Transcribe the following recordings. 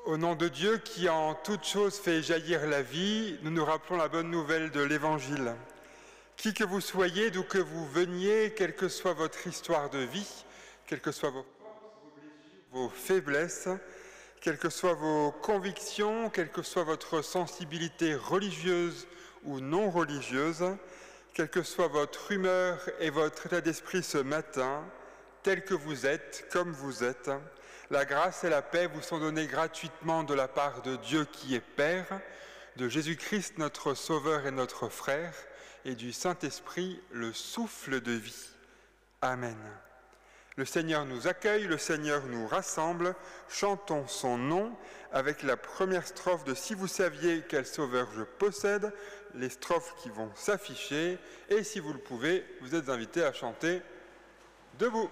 Au nom de Dieu qui en toute chose fait jaillir la vie, nous nous rappelons la bonne nouvelle de l'Évangile. Qui que vous soyez, d'où que vous veniez, quelle que soit votre histoire de vie, quelles que soient vos forces, vos blessures, vos faiblesses, quelles que soient vos convictions, quelle que soit votre sensibilité religieuse ou non religieuse, quelle que soit votre humeur et votre état d'esprit ce matin, tel que vous êtes, comme vous êtes, la grâce et la paix vous sont données gratuitement de la part de Dieu qui est Père, de Jésus-Christ notre Sauveur et notre Frère, et du Saint-Esprit, le souffle de vie. Amen. Le Seigneur nous accueille, le Seigneur nous rassemble, chantons son nom avec la première strophe de « Si vous saviez quel Sauveur je possède », les strophes qui vont s'afficher, et si vous le pouvez, vous êtes invités à chanter debout.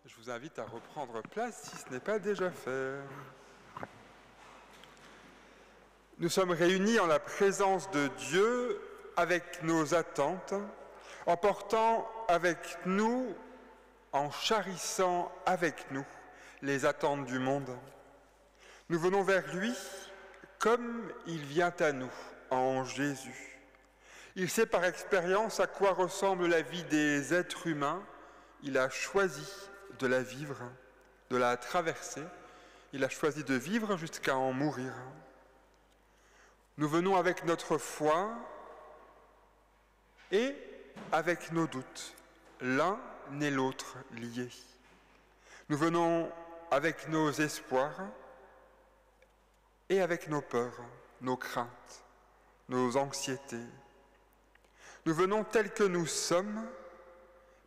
Je vous invite à reprendre place si ce n'est pas déjà fait. Nous sommes réunis en la présence de Dieu avec nos attentes, en portant avec nous, en charrissant avec nous les attentes du monde. Nous venons vers lui comme il vient à nous, en Jésus. Il sait par expérience à quoi ressemble la vie des êtres humains. Il a choisi de la vivre, de la traverser. Il a choisi de vivre jusqu'à en mourir. Nous venons avec notre foi et avec nos doutes, l'un et l'autre liés. Nous venons avec nos espoirs et avec nos peurs, nos craintes, nos anxiétés. Nous venons tels que nous sommes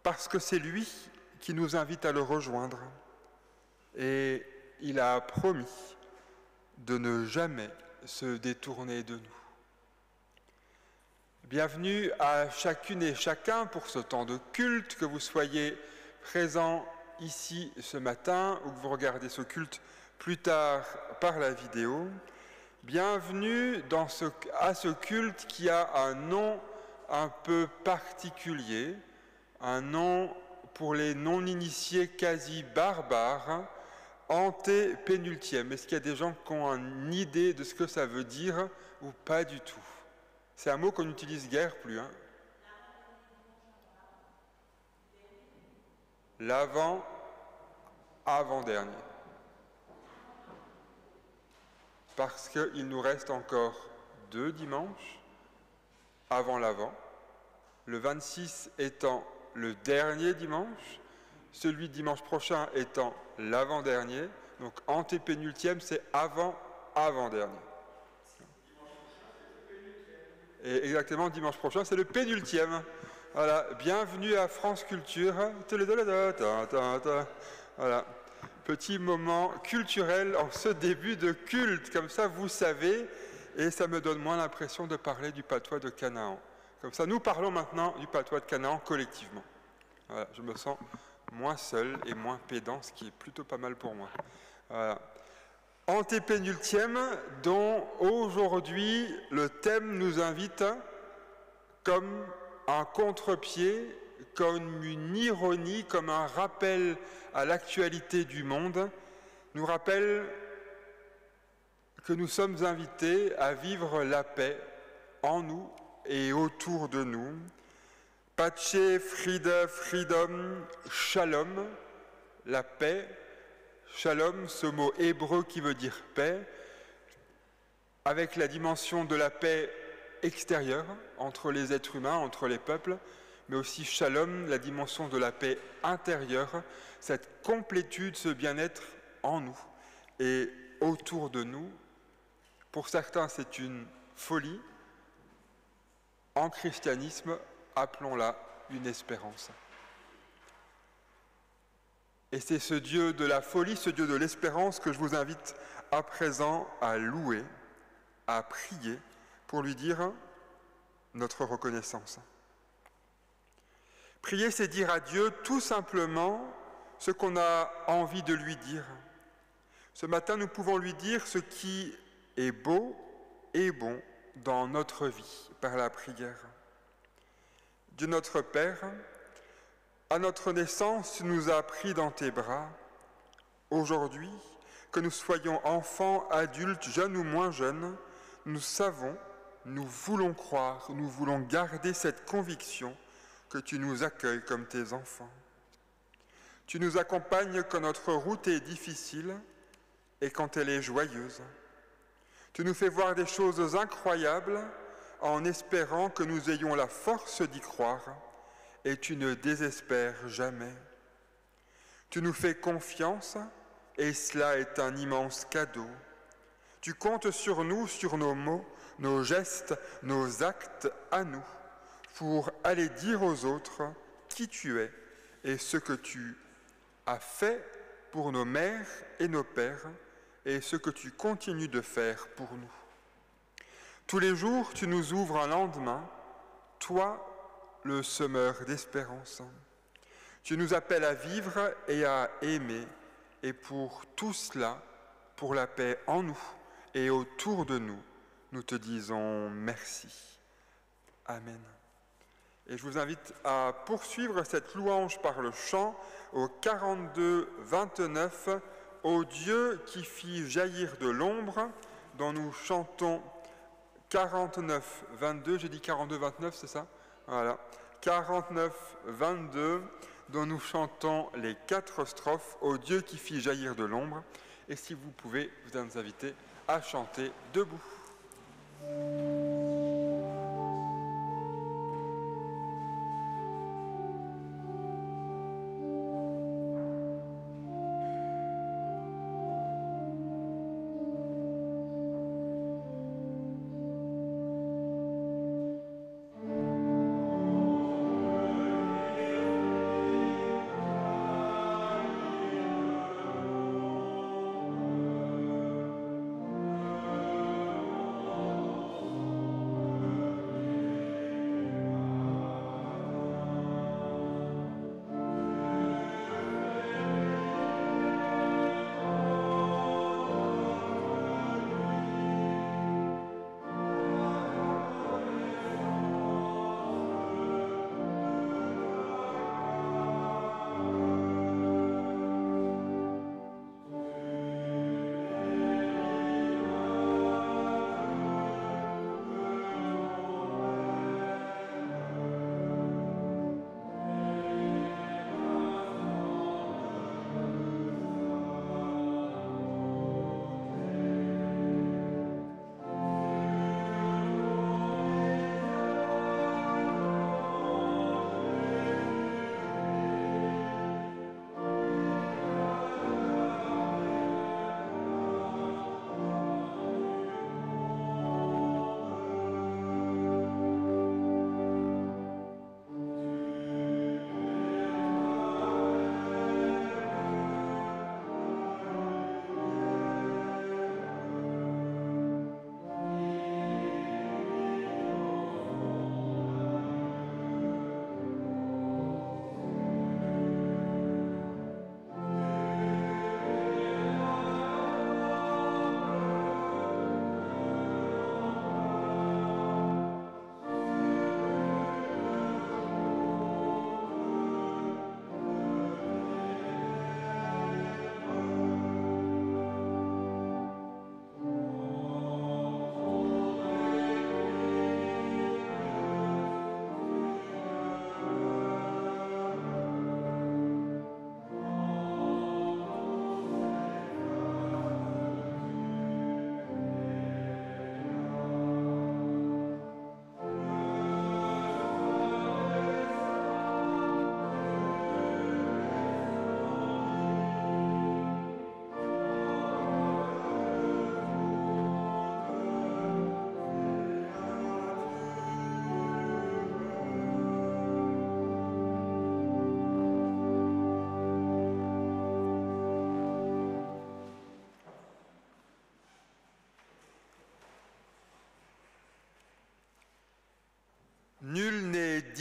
parce que c'est lui qui nous invite à le rejoindre. Et il a promis de ne jamais se détourner de nous. Bienvenue à chacune et chacun pour ce temps de culte, que vous soyez présents ici ce matin ou que vous regardez ce culte plus tard par la vidéo. Bienvenue à ce culte qui a un nom un peu particulier, un nom pour les non-initiés quasi barbares, antépénultième. Est-ce qu'il y a des gens qui ont une idée de ce que ça veut dire ou pas du tout? C'est un mot qu'on n'utilise guère plus. Hein. Avant-dernier. Parce qu'il nous reste encore 2 dimanches avant l'avant, le 26 étant le dernier dimanche, celui de dimanche prochain étant l'avant-dernier, donc antépénultième, c'est avant-avant-dernier. Et exactement, dimanche prochain, c'est le pénultième. Voilà, bienvenue à France Culture. Voilà, petit moment culturel en ce début de culte, comme ça vous savez, et ça me donne moins l'impression de parler du patois de Canaan. Comme ça, nous parlons maintenant du patois de Canaan collectivement. Voilà, je me sens moins seul et moins pédant, ce qui est plutôt pas mal pour moi. Voilà. Antépénultième, dont aujourd'hui le thème nous invite comme un contre-pied, comme une ironie, comme un rappel à l'actualité du monde, nous rappelle que nous sommes invités à vivre la paix en nous et autour de nous. Pace, Friede, Freedom, Shalom, la paix. Shalom, ce mot hébreu qui veut dire paix, avec la dimension de la paix extérieure entre les êtres humains, entre les peuples, mais aussi Shalom, la dimension de la paix intérieure, cette complétude, ce bien-être en nous et autour de nous. Pour certains, c'est une folie. En christianisme, appelons-la une espérance. Et c'est ce Dieu de la folie, ce Dieu de l'espérance que je vous invite à présent à louer, à prier, pour lui dire notre reconnaissance. Prier, c'est dire à Dieu tout simplement ce qu'on a envie de lui dire. Ce matin, nous pouvons lui dire ce qui est beau et bon dans notre vie par la prière. Dieu notre Père, à notre naissance, tu nous as pris dans tes bras. Aujourd'hui, que nous soyons enfants, adultes, jeunes ou moins jeunes, nous savons, nous voulons croire, nous voulons garder cette conviction que tu nous accueilles comme tes enfants. Tu nous accompagnes quand notre route est difficile et quand elle est joyeuse. Tu nous fais voir des choses incroyables en espérant que nous ayons la force d'y croire et tu ne désespères jamais. Tu nous fais confiance et cela est un immense cadeau. Tu comptes sur nous, sur nos mots, nos gestes, nos actes à nous, pour aller dire aux autres qui tu es et ce que tu as fait pour nos mères et nos pères et ce que tu continues de faire pour nous. Tous les jours, tu nous ouvres un lendemain, toi, le semeur d'espérance. Tu nous appelles à vivre et à aimer, et pour tout cela, pour la paix en nous et autour de nous, nous te disons merci. Amen. Et je vous invite à poursuivre cette louange par le chant au 42, 29, ô Dieu qui fit jaillir de l'ombre, dont nous chantons 49, 22, j'ai dit 42, 29, c'est ça? Voilà. 49, 22, dont nous chantons les 4 strophes, ô Dieu qui fit jaillir de l'ombre. Et si vous pouvez, vous nous inviter à chanter debout.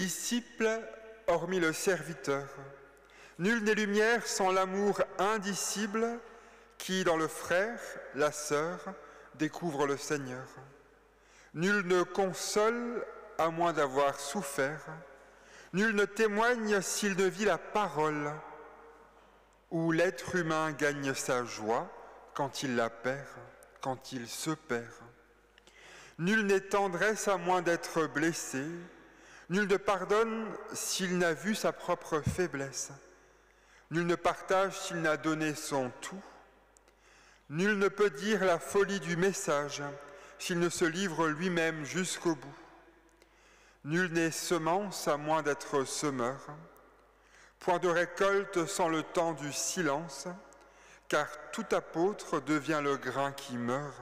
disciples, hormis le serviteur. Nul n'est lumière sans l'amour indicible qui, dans le frère, la sœur, découvre le Seigneur. Nul ne console à moins d'avoir souffert. Nul ne témoigne s'il ne vit la parole, où l'être humain gagne sa joie quand il la perd, quand il se perd. Nul n'est tendresse à moins d'être blessé. Nul ne pardonne s'il n'a vu sa propre faiblesse. Nul ne partage s'il n'a donné son tout. Nul ne peut dire la folie du message s'il ne se livre lui-même jusqu'au bout. Nul n'est semence à moins d'être semeur. Point de récolte sans le temps du silence, car tout apôtre devient le grain qui meurt.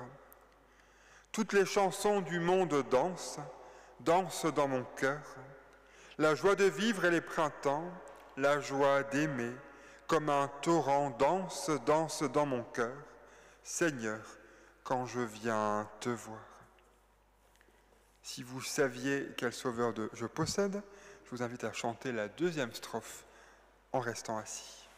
Toutes les chansons du monde dansent dans mon cœur. La joie de vivre et les printemps, la joie d'aimer, comme un torrent danse dans mon cœur. Seigneur, quand je viens te voir. Si vous saviez quel sauveur je possède, je vous invite à chanter la deuxième strophe en restant assis.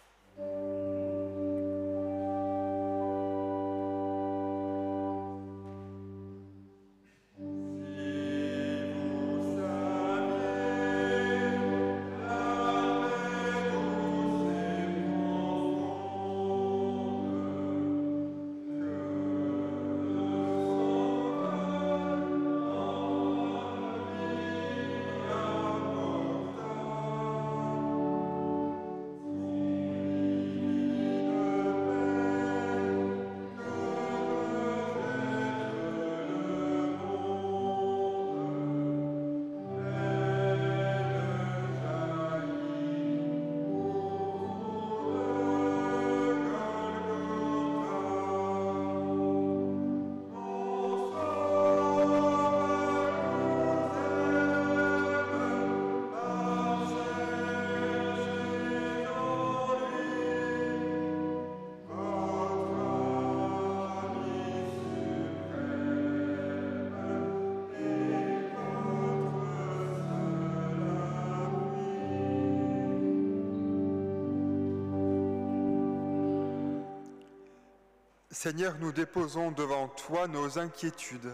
Seigneur, nous déposons devant toi nos inquiétudes,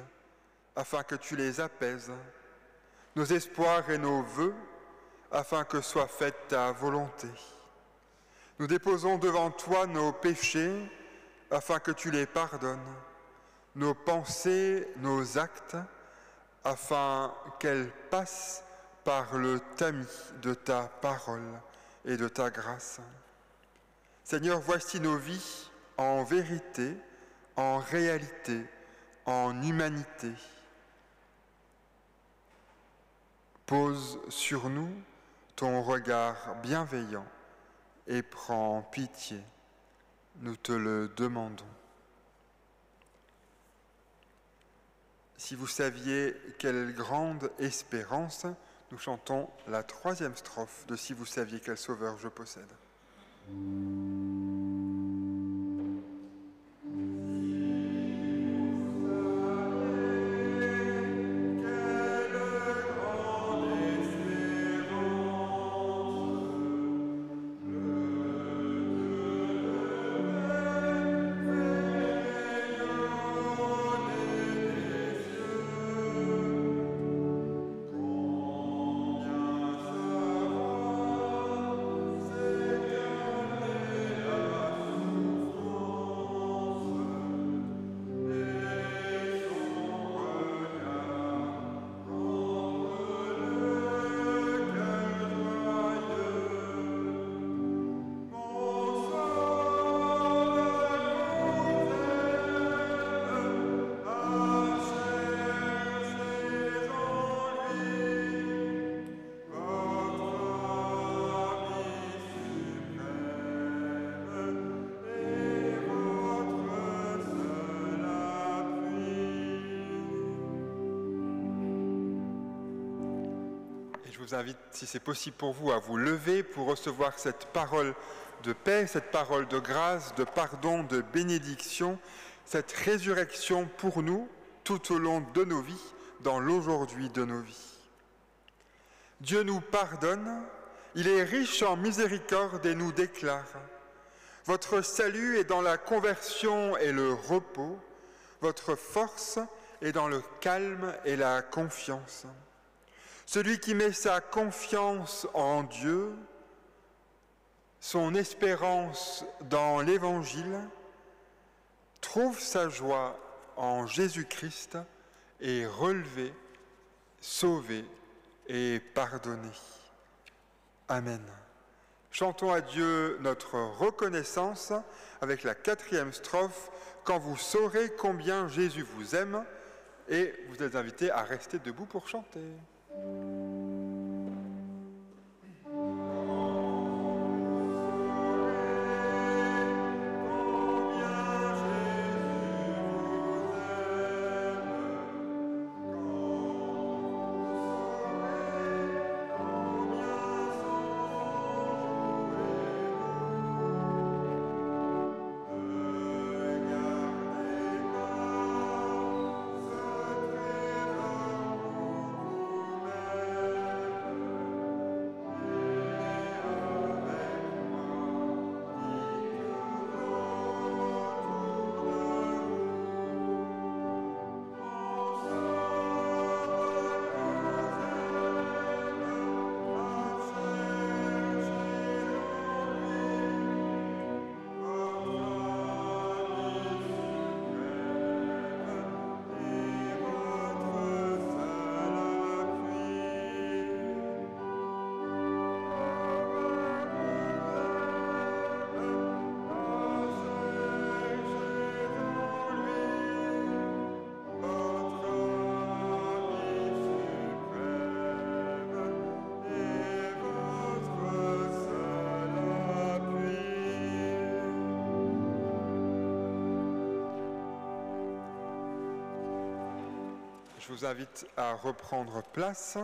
afin que tu les apaises, nos espoirs et nos vœux, afin que soit faite ta volonté. Nous déposons devant toi nos péchés, afin que tu les pardonnes, nos pensées, nos actes, afin qu'elles passent par le tamis de ta parole et de ta grâce. Seigneur, voici nos vies en vérité, en réalité, en humanité. Pose sur nous ton regard bienveillant et prends pitié. Nous te le demandons. Si vous saviez quelle grande espérance, nous chantons la troisième strophe de Si vous saviez quel sauveur je possède. Je vous invite, si c'est possible pour vous, à vous lever pour recevoir cette parole de paix, cette parole de grâce, de pardon, de bénédiction, cette résurrection pour nous tout au long de nos vies, dans l'aujourd'hui de nos vies. Dieu nous pardonne, il est riche en miséricorde et nous déclare: votre salut est dans la conversion et le repos, votre force est dans le calme et la confiance. Celui qui met sa confiance en Dieu, son espérance dans l'Évangile, trouve sa joie en Jésus-Christ et relevé, sauvé et pardonné. Amen. Chantons à Dieu notre reconnaissance avec la 4e strophe, « Quand vous saurez combien Jésus vous aime », et vous êtes invités à rester debout pour chanter. Je vous invite à reprendre place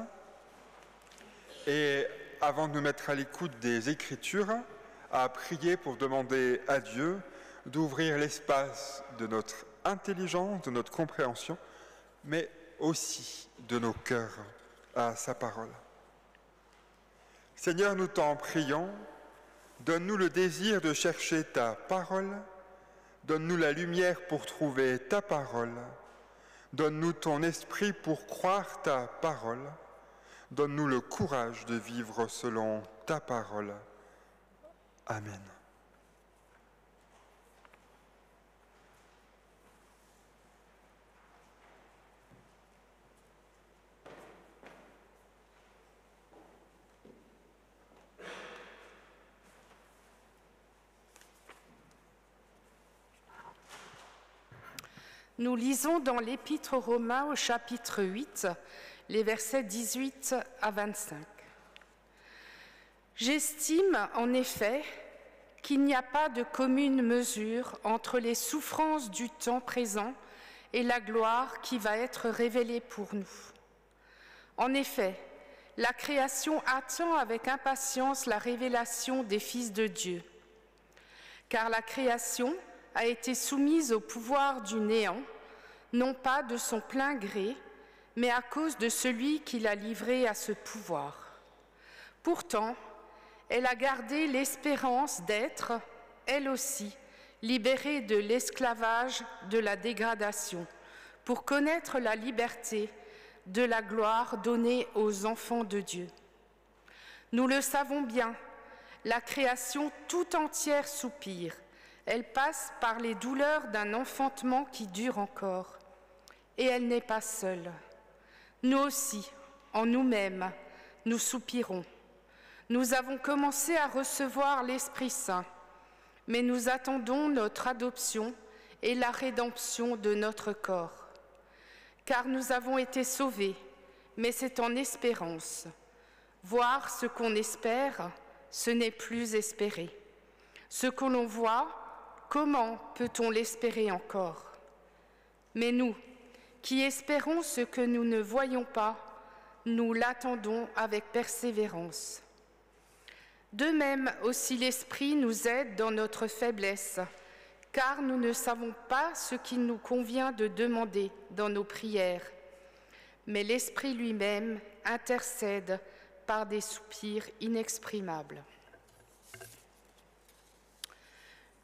et, avant de nous mettre à l'écoute des Écritures, à prier pour demander à Dieu d'ouvrir l'espace de notre intelligence, de notre compréhension, mais aussi de nos cœurs à sa parole. Seigneur, nous t'en prions, donne-nous le désir de chercher ta parole, donne-nous la lumière pour trouver ta parole, donne-nous ton esprit pour croire ta parole. Donne-nous le courage de vivre selon ta parole. Amen. Nous lisons dans l'Épître aux Romains au chapitre 8, les versets 18 à 25. J'estime en effet qu'il n'y a pas de commune mesure entre les souffrances du temps présent et la gloire qui va être révélée pour nous. En effet, la création attend avec impatience la révélation des fils de Dieu, car la création a été soumise au pouvoir du néant, non pas de son plein gré, mais à cause de celui qui l'a livrée à ce pouvoir. Pourtant, elle a gardé l'espérance d'être, elle aussi, libérée de l'esclavage de la dégradation, pour connaître la liberté de la gloire donnée aux enfants de Dieu. Nous le savons bien, la création tout entière soupire. Elle passe par les douleurs d'un enfantement qui dure encore. Et elle n'est pas seule. Nous aussi, en nous-mêmes, nous soupirons. Nous avons commencé à recevoir l'Esprit Saint, mais nous attendons notre adoption et la rédemption de notre corps. Car nous avons été sauvés, mais c'est en espérance. Voir ce qu'on espère, ce n'est plus espérer. Ce que l'on voit, comment peut-on l'espérer encore? Mais nous, qui espérons ce que nous ne voyons pas, nous l'attendons avec persévérance. De même aussi l'Esprit nous aide dans notre faiblesse, car nous ne savons pas ce qu'il nous convient de demander dans nos prières. Mais l'Esprit lui-même intercède par des soupirs inexprimables.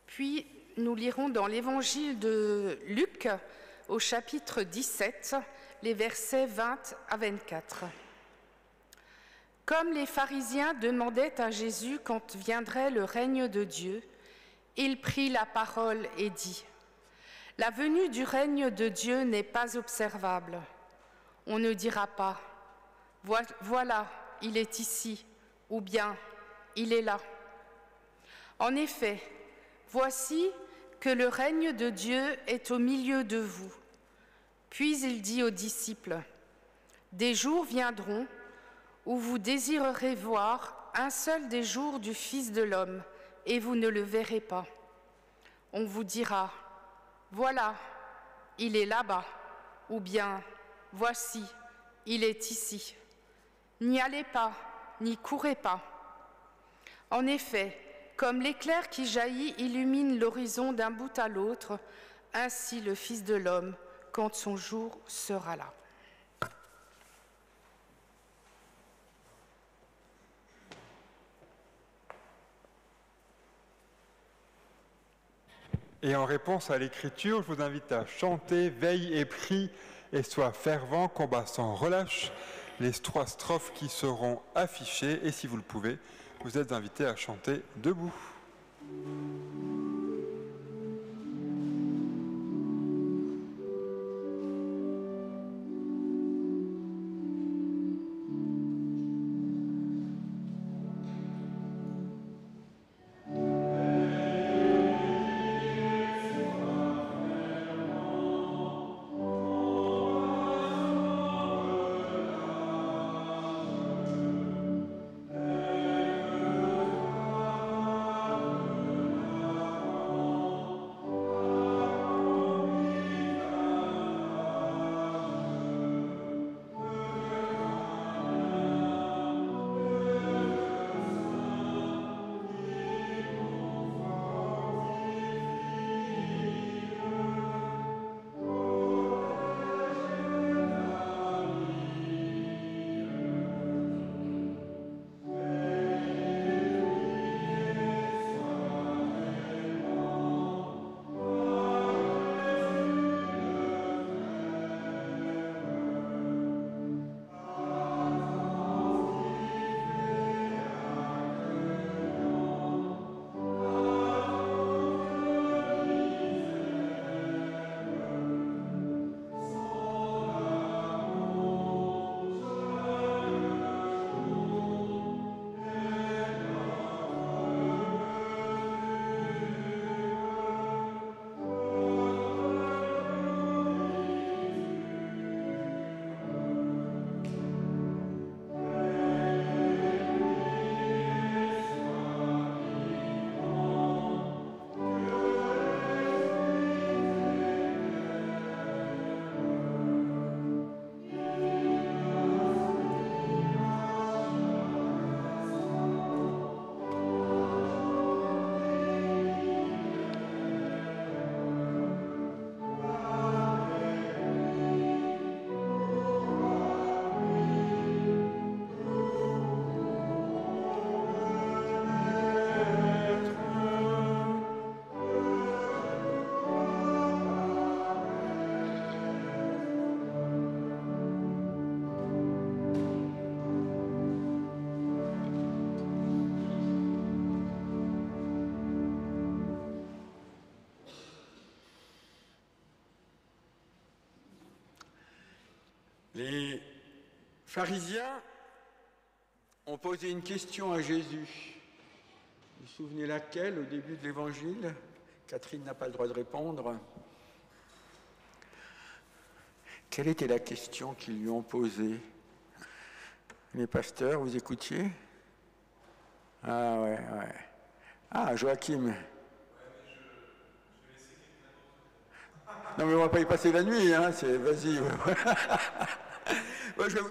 Puis, nous lirons dans l'Évangile de Luc, au chapitre 17, les versets 20 à 24. Comme les pharisiens demandaient à Jésus quand viendrait le règne de Dieu, il prit la parole et dit : « La venue du règne de Dieu n'est pas observable. On ne dira pas : voilà, il est ici, ou bien il est là. En effet, voici que le règne de Dieu est au milieu de vous. » Puis il dit aux disciples : « Des jours viendront où vous désirerez voir un seul des jours du Fils de l'homme, et vous ne le verrez pas. On vous dira : voilà, il est là-bas, ou bien voici, il est ici. N'y allez pas, n'y courez pas. En effet, comme l'éclair qui jaillit illumine l'horizon d'un bout à l'autre, ainsi le Fils de l'homme, quand son jour sera là. » Et en réponse à l'écriture, je vous invite à chanter, veille et prie, et sois fervent, combat sans relâche, les 3 strophes qui seront affichées, et si vous le pouvez, vous êtes invités à chanter debout. Les pharisiens ont posé une question à Jésus. Vous vous souvenez laquelle au début de l'Évangile? Catherine n'a pas le droit de répondre. Quelle était la question qu'ils lui ont posée? Les pasteurs, vous écoutiez? Ah ouais. Ah, Joachim. Non mais on va pas y passer la nuit, hein, vas-y.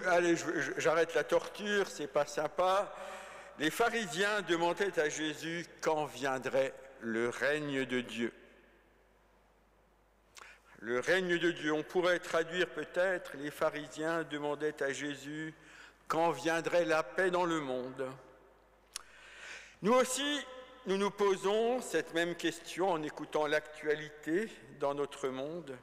Allez, j'arrête la torture, c'est pas sympa. Les pharisiens demandaient à Jésus quand viendrait le règne de Dieu. Le règne de Dieu, on pourrait traduire peut-être, les pharisiens demandaient à Jésus quand viendrait la paix dans le monde? Nous aussi, nous nous posons cette même question en écoutant l'actualité dans notre monde.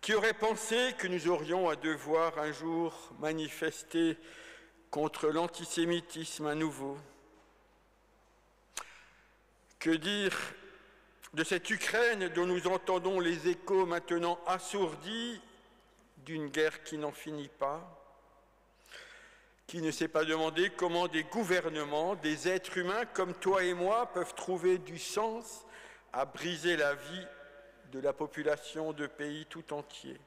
Qui aurait pensé que nous aurions à devoir un jour manifester contre l'antisémitisme à nouveau? Que dire de cette Ukraine dont nous entendons les échos maintenant assourdis d'une guerre qui n'en finit pas? Qui ne s'est pas demandé comment des gouvernements, des êtres humains comme toi et moi peuvent trouver du sens à briser la vie de la population de pays tout entiers?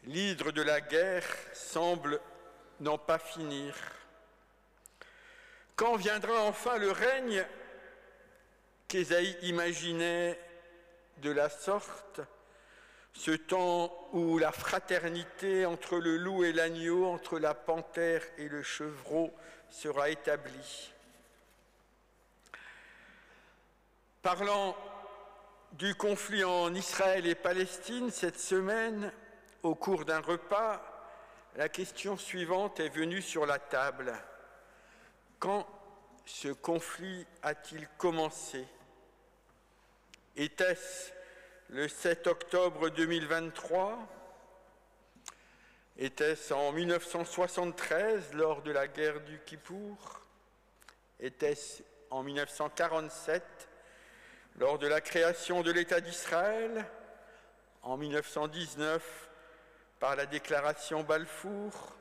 L'hydre de la guerre semble n'en pas finir. Quand viendra enfin le règne qu'Ésaïe imaginait de la sorte, ce temps où la fraternité entre le loup et l'agneau, entre la panthère et le chevreau sera établie? Parlant du conflit en Israël et Palestine, cette semaine, au cours d'un repas, la question suivante est venue sur la table. Quand ce conflit a-t-il commencé? Était-ce le 7 octobre 2023? Était-ce en 1973, lors de la guerre du Kippour? Était-ce en 1947, lors de la création de l'État d'Israël? En 1919, par la déclaration Balfour?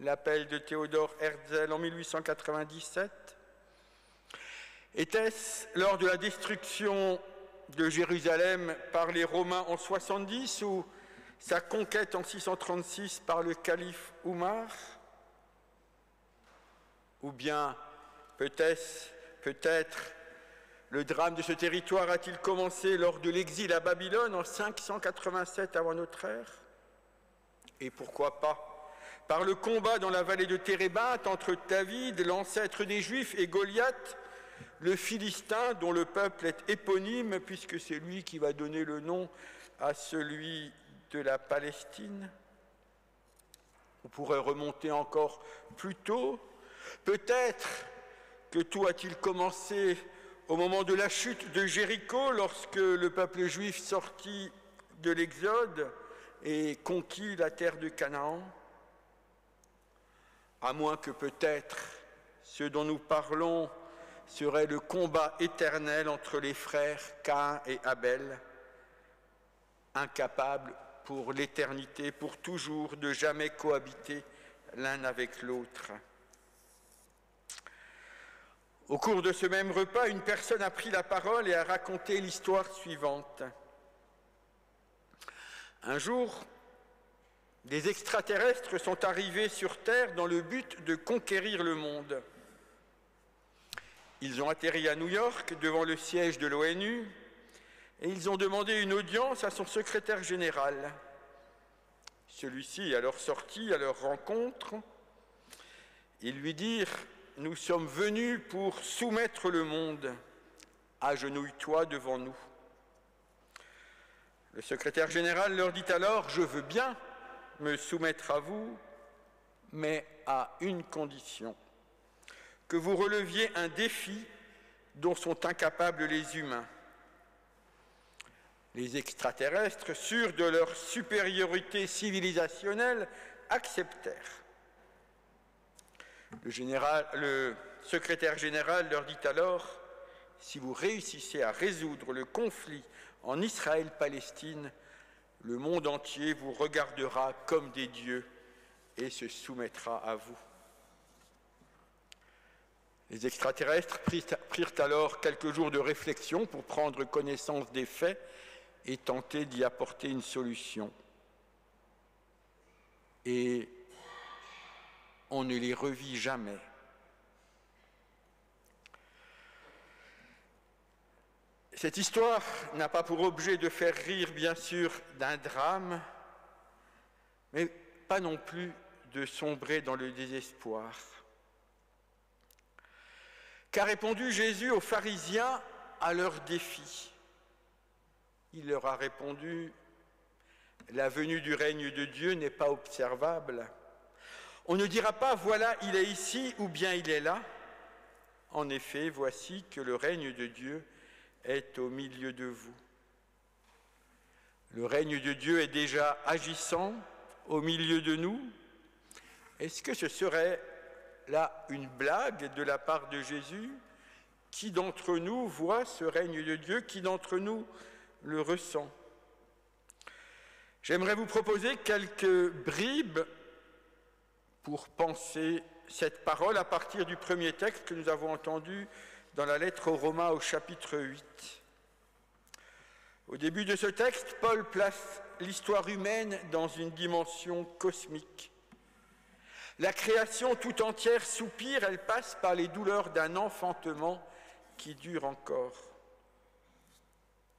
L'appel de Théodore Herzl en 1897? Était-ce lors de la destruction de Jérusalem par les Romains en 70 ou sa conquête en 636 par le calife Oumar? Ou bien peut-être le drame de ce territoire a-t-il commencé lors de l'exil à Babylone en 587 avant notre ère? Et pourquoi pas par le combat dans la vallée de Térébinthe entre David, l'ancêtre des Juifs, et Goliath, le Philistin dont le peuple est éponyme puisque c'est lui qui va donner le nom à celui de la Palestine? On pourrait remonter encore plus tôt. Peut-être que tout a-t-il commencé au moment de la chute de Jéricho, lorsque le peuple juif sortit de l'Exode et conquit la terre de Canaan? À moins que peut-être ce dont nous parlons serait le combat éternel entre les frères Caïn et Abel, incapables pour l'éternité, pour toujours, de jamais cohabiter l'un avec l'autre. Au cours de ce même repas, une personne a pris la parole et a raconté l'histoire suivante. Un jour, des extraterrestres sont arrivés sur Terre dans le but de conquérir le monde. Ils ont atterri à New York, devant le siège de l'ONU, et ils ont demandé une audience à son secrétaire général. Celui-ci, à leur sortie, à leur rencontre, ils lui dirent « Nous sommes venus pour soumettre le monde. Agenouille-toi devant nous. » Le secrétaire général leur dit alors « Je veux bien me soumettre à vous, mais à une condition, que vous releviez un défi dont sont incapables les humains. » Les extraterrestres, sûrs de leur supériorité civilisationnelle, acceptèrent. Le secrétaire général leur dit alors « Si vous réussissez à résoudre le conflit en Israël-Palestine, le monde entier vous regardera comme des dieux et se soumettra à vous. » Les extraterrestres prirent alors quelques jours de réflexion pour prendre connaissance des faits et tenter d'y apporter une solution. Et on ne les revit jamais. Cette histoire n'a pas pour objet de faire rire, bien sûr, d'un drame, mais pas non plus de sombrer dans le désespoir. Qu'a répondu Jésus aux pharisiens à leur défi? Il leur a répondu la venue du règne de Dieu n'est pas observable. On ne dira pas « voilà, il est ici » ou bien « il est là ». En effet, voici que le règne de Dieu est au milieu de vous. Le règne de Dieu est déjà agissant au milieu de nous. Est-ce que ce serait là une blague de la part de Jésus? Qui d'entre nous voit ce règne de Dieu? Qui d'entre nous le ressent? J'aimerais vous proposer quelques bribes pour penser cette parole à partir du premier texte que nous avons entendu dans la lettre aux Romains au chapitre 8. Au début de ce texte, Paul place l'histoire humaine dans une dimension cosmique. La création tout entière soupire, elle passe par les douleurs d'un enfantement qui dure encore.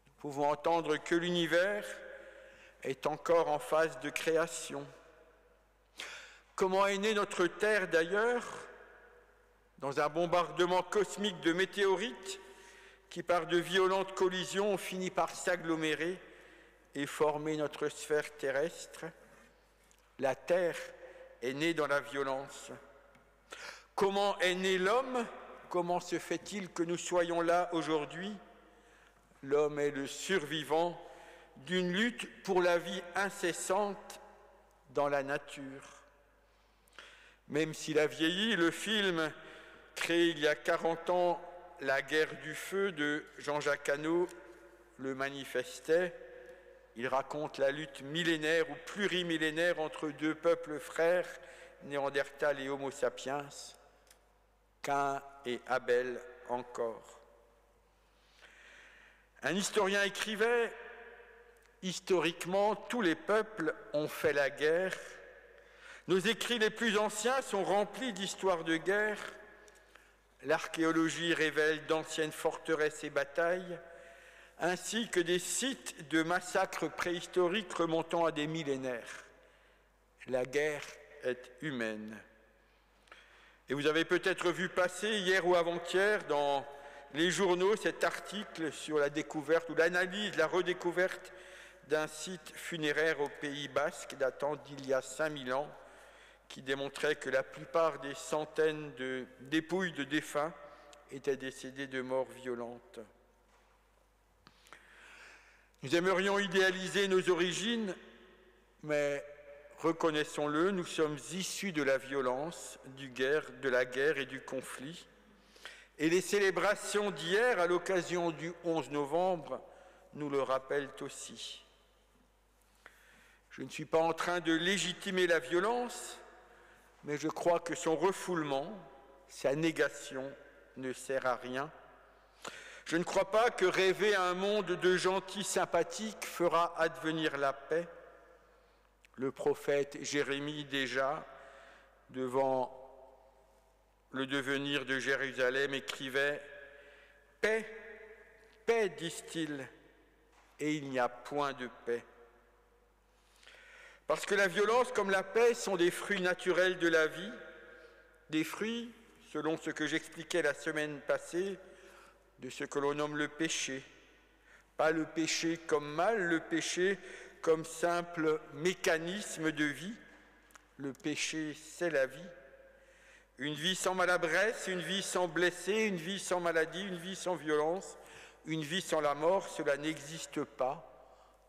Nous pouvons entendre que l'univers est encore en phase de création. Comment est née notre Terre d'ailleurs? Dans un bombardement cosmique de météorites qui, par de violentes collisions, ont fini par s'agglomérer et former notre sphère terrestre. La Terre est née dans la violence. Comment est né l'homme? Comment se fait-il que nous soyons là aujourd'hui? L'homme est le survivant d'une lutte pour la vie incessante dans la nature. Même s'il a vieilli, le film créé il y a 40 ans, La guerre du feu de Jean-Jacques Hano, le manifestait. Il raconte la lutte millénaire ou plurimillénaire entre deux peuples frères, Néandertal et Homo sapiens, Caïn et Abel encore. Un historien écrivait « Historiquement, tous les peuples ont fait la guerre. Nos écrits les plus anciens sont remplis d'histoires de guerre. L'archéologie révèle d'anciennes forteresses et batailles, ainsi que des sites de massacres préhistoriques remontant à des millénaires. La guerre est humaine. » Et vous avez peut-être vu passer hier ou avant-hier dans les journaux cet article sur la découverte ou l'analyse, la redécouverte d'un site funéraire au Pays Basque datant d'il y a 5000 ans, qui démontrait que la plupart des centaines de dépouilles de défunts étaient décédés de morts violentes. Nous aimerions idéaliser nos origines, mais reconnaissons-le, nous sommes issus de la violence, de la guerre et du conflit. Et les célébrations d'hier, à l'occasion du 11 novembre, nous le rappellent aussi. Je ne suis pas en train de légitimer la violence, mais je crois que son refoulement, sa négation, ne sert à rien. Je ne crois pas que rêver à un monde de gentils sympathiques fera advenir la paix. Le prophète Jérémie, déjà, devant le devenir de Jérusalem, écrivait « Paix, paix, disent-ils, et il n'y a point de paix. » Parce que la violence comme la paix sont des fruits naturels de la vie, des fruits, selon ce que j'expliquais la semaine passée, de ce que l'on nomme le péché. Pas le péché comme mal, le péché comme simple mécanisme de vie. Le péché, c'est la vie. Une vie sans maladresse, une vie sans blessé, une vie sans maladie, une vie sans violence, une vie sans la mort, cela n'existe pas,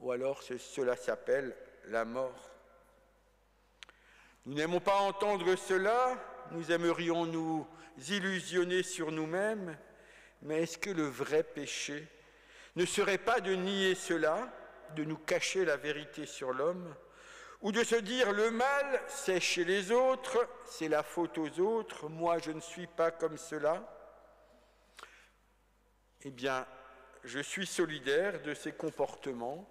ou alors cela s'appelle la mort. Nous n'aimons pas entendre cela, nous aimerions nous illusionner sur nous-mêmes, mais est-ce que le vrai péché ne serait pas de nier cela, de nous cacher la vérité sur l'homme, ou de se dire le mal, c'est chez les autres, c'est la faute aux autres, moi je ne suis pas comme cela? Eh bien, je suis solidaire de ces comportements.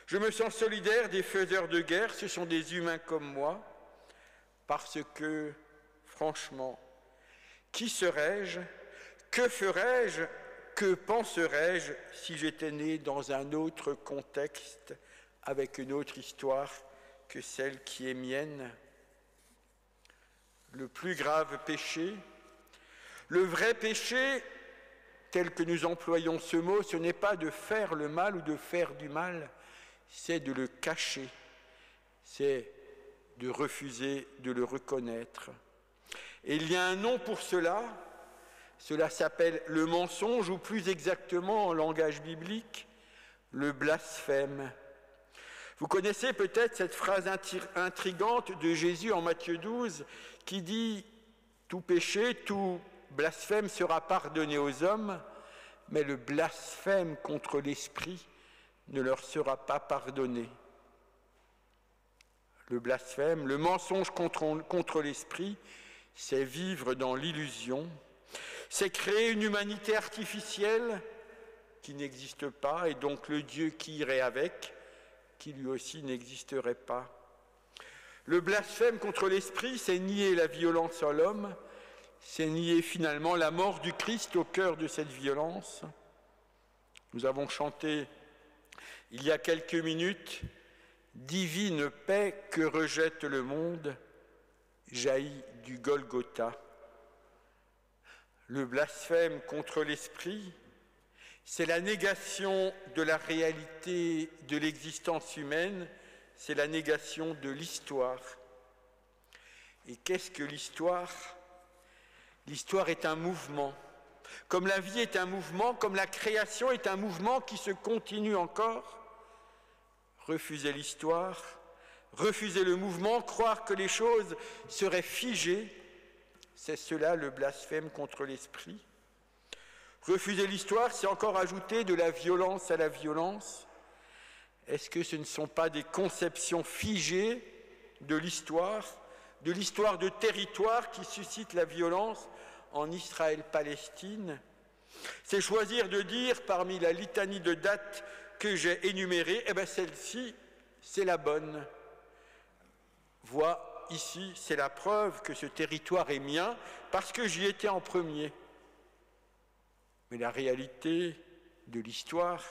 Je me sens solidaire des faiseurs de guerre, ce sont des humains comme moi, parce que, franchement, qui serais-je? Que ferais-je? Que penserais-je si j'étais né dans un autre contexte, avec une autre histoire que celle qui est mienne? Le plus grave péché, le vrai péché, tel que nous employons ce mot, ce n'est pas de faire le mal ou de faire du mal, c'est de le cacher, c'est de refuser de le reconnaître. Et il y a un nom pour cela, cela s'appelle le mensonge, ou plus exactement en langage biblique, le blasphème. Vous connaissez peut-être cette phrase intrigante de Jésus en Matthieu 12 qui dit « Tout péché, tout blasphème sera pardonné aux hommes, mais le blasphème contre l'Esprit ne leur sera pas pardonné. » Le blasphème, le mensonge contre l'Esprit, c'est vivre dans l'illusion, c'est créer une humanité artificielle qui n'existe pas, et donc le Dieu qui irait avec, qui lui aussi n'existerait pas. Le blasphème contre l'Esprit, c'est nier la violence en l'homme, c'est nier finalement la mort du Christ au cœur de cette violence. Nous avons chanté il y a quelques minutes « Divine paix que rejette le monde, jaillit du Golgotha ». Le blasphème contre l'Esprit, c'est la négation de la réalité de l'existence humaine, c'est la négation de l'histoire. Et qu'est-ce que l'histoire ? L'histoire est un mouvement. Comme la vie est un mouvement, comme la création est un mouvement qui se continue encore. Refuser l'histoire, refuser le mouvement, croire que les choses seraient figées, c'est cela le blasphème contre l'Esprit. Refuser l'histoire, c'est encore ajouter de la violence à la violence. Est-ce que ce ne sont pas des conceptions figées de l'histoire de territoire qui suscite la violence en Israël-Palestine? C'est choisir de dire, parmi la litanie de dates que j'ai énumérées, celle-ci, c'est la bonne. Vois, ici, c'est la preuve que ce territoire est mien, parce que j'y étais en premier. Mais la réalité de l'histoire,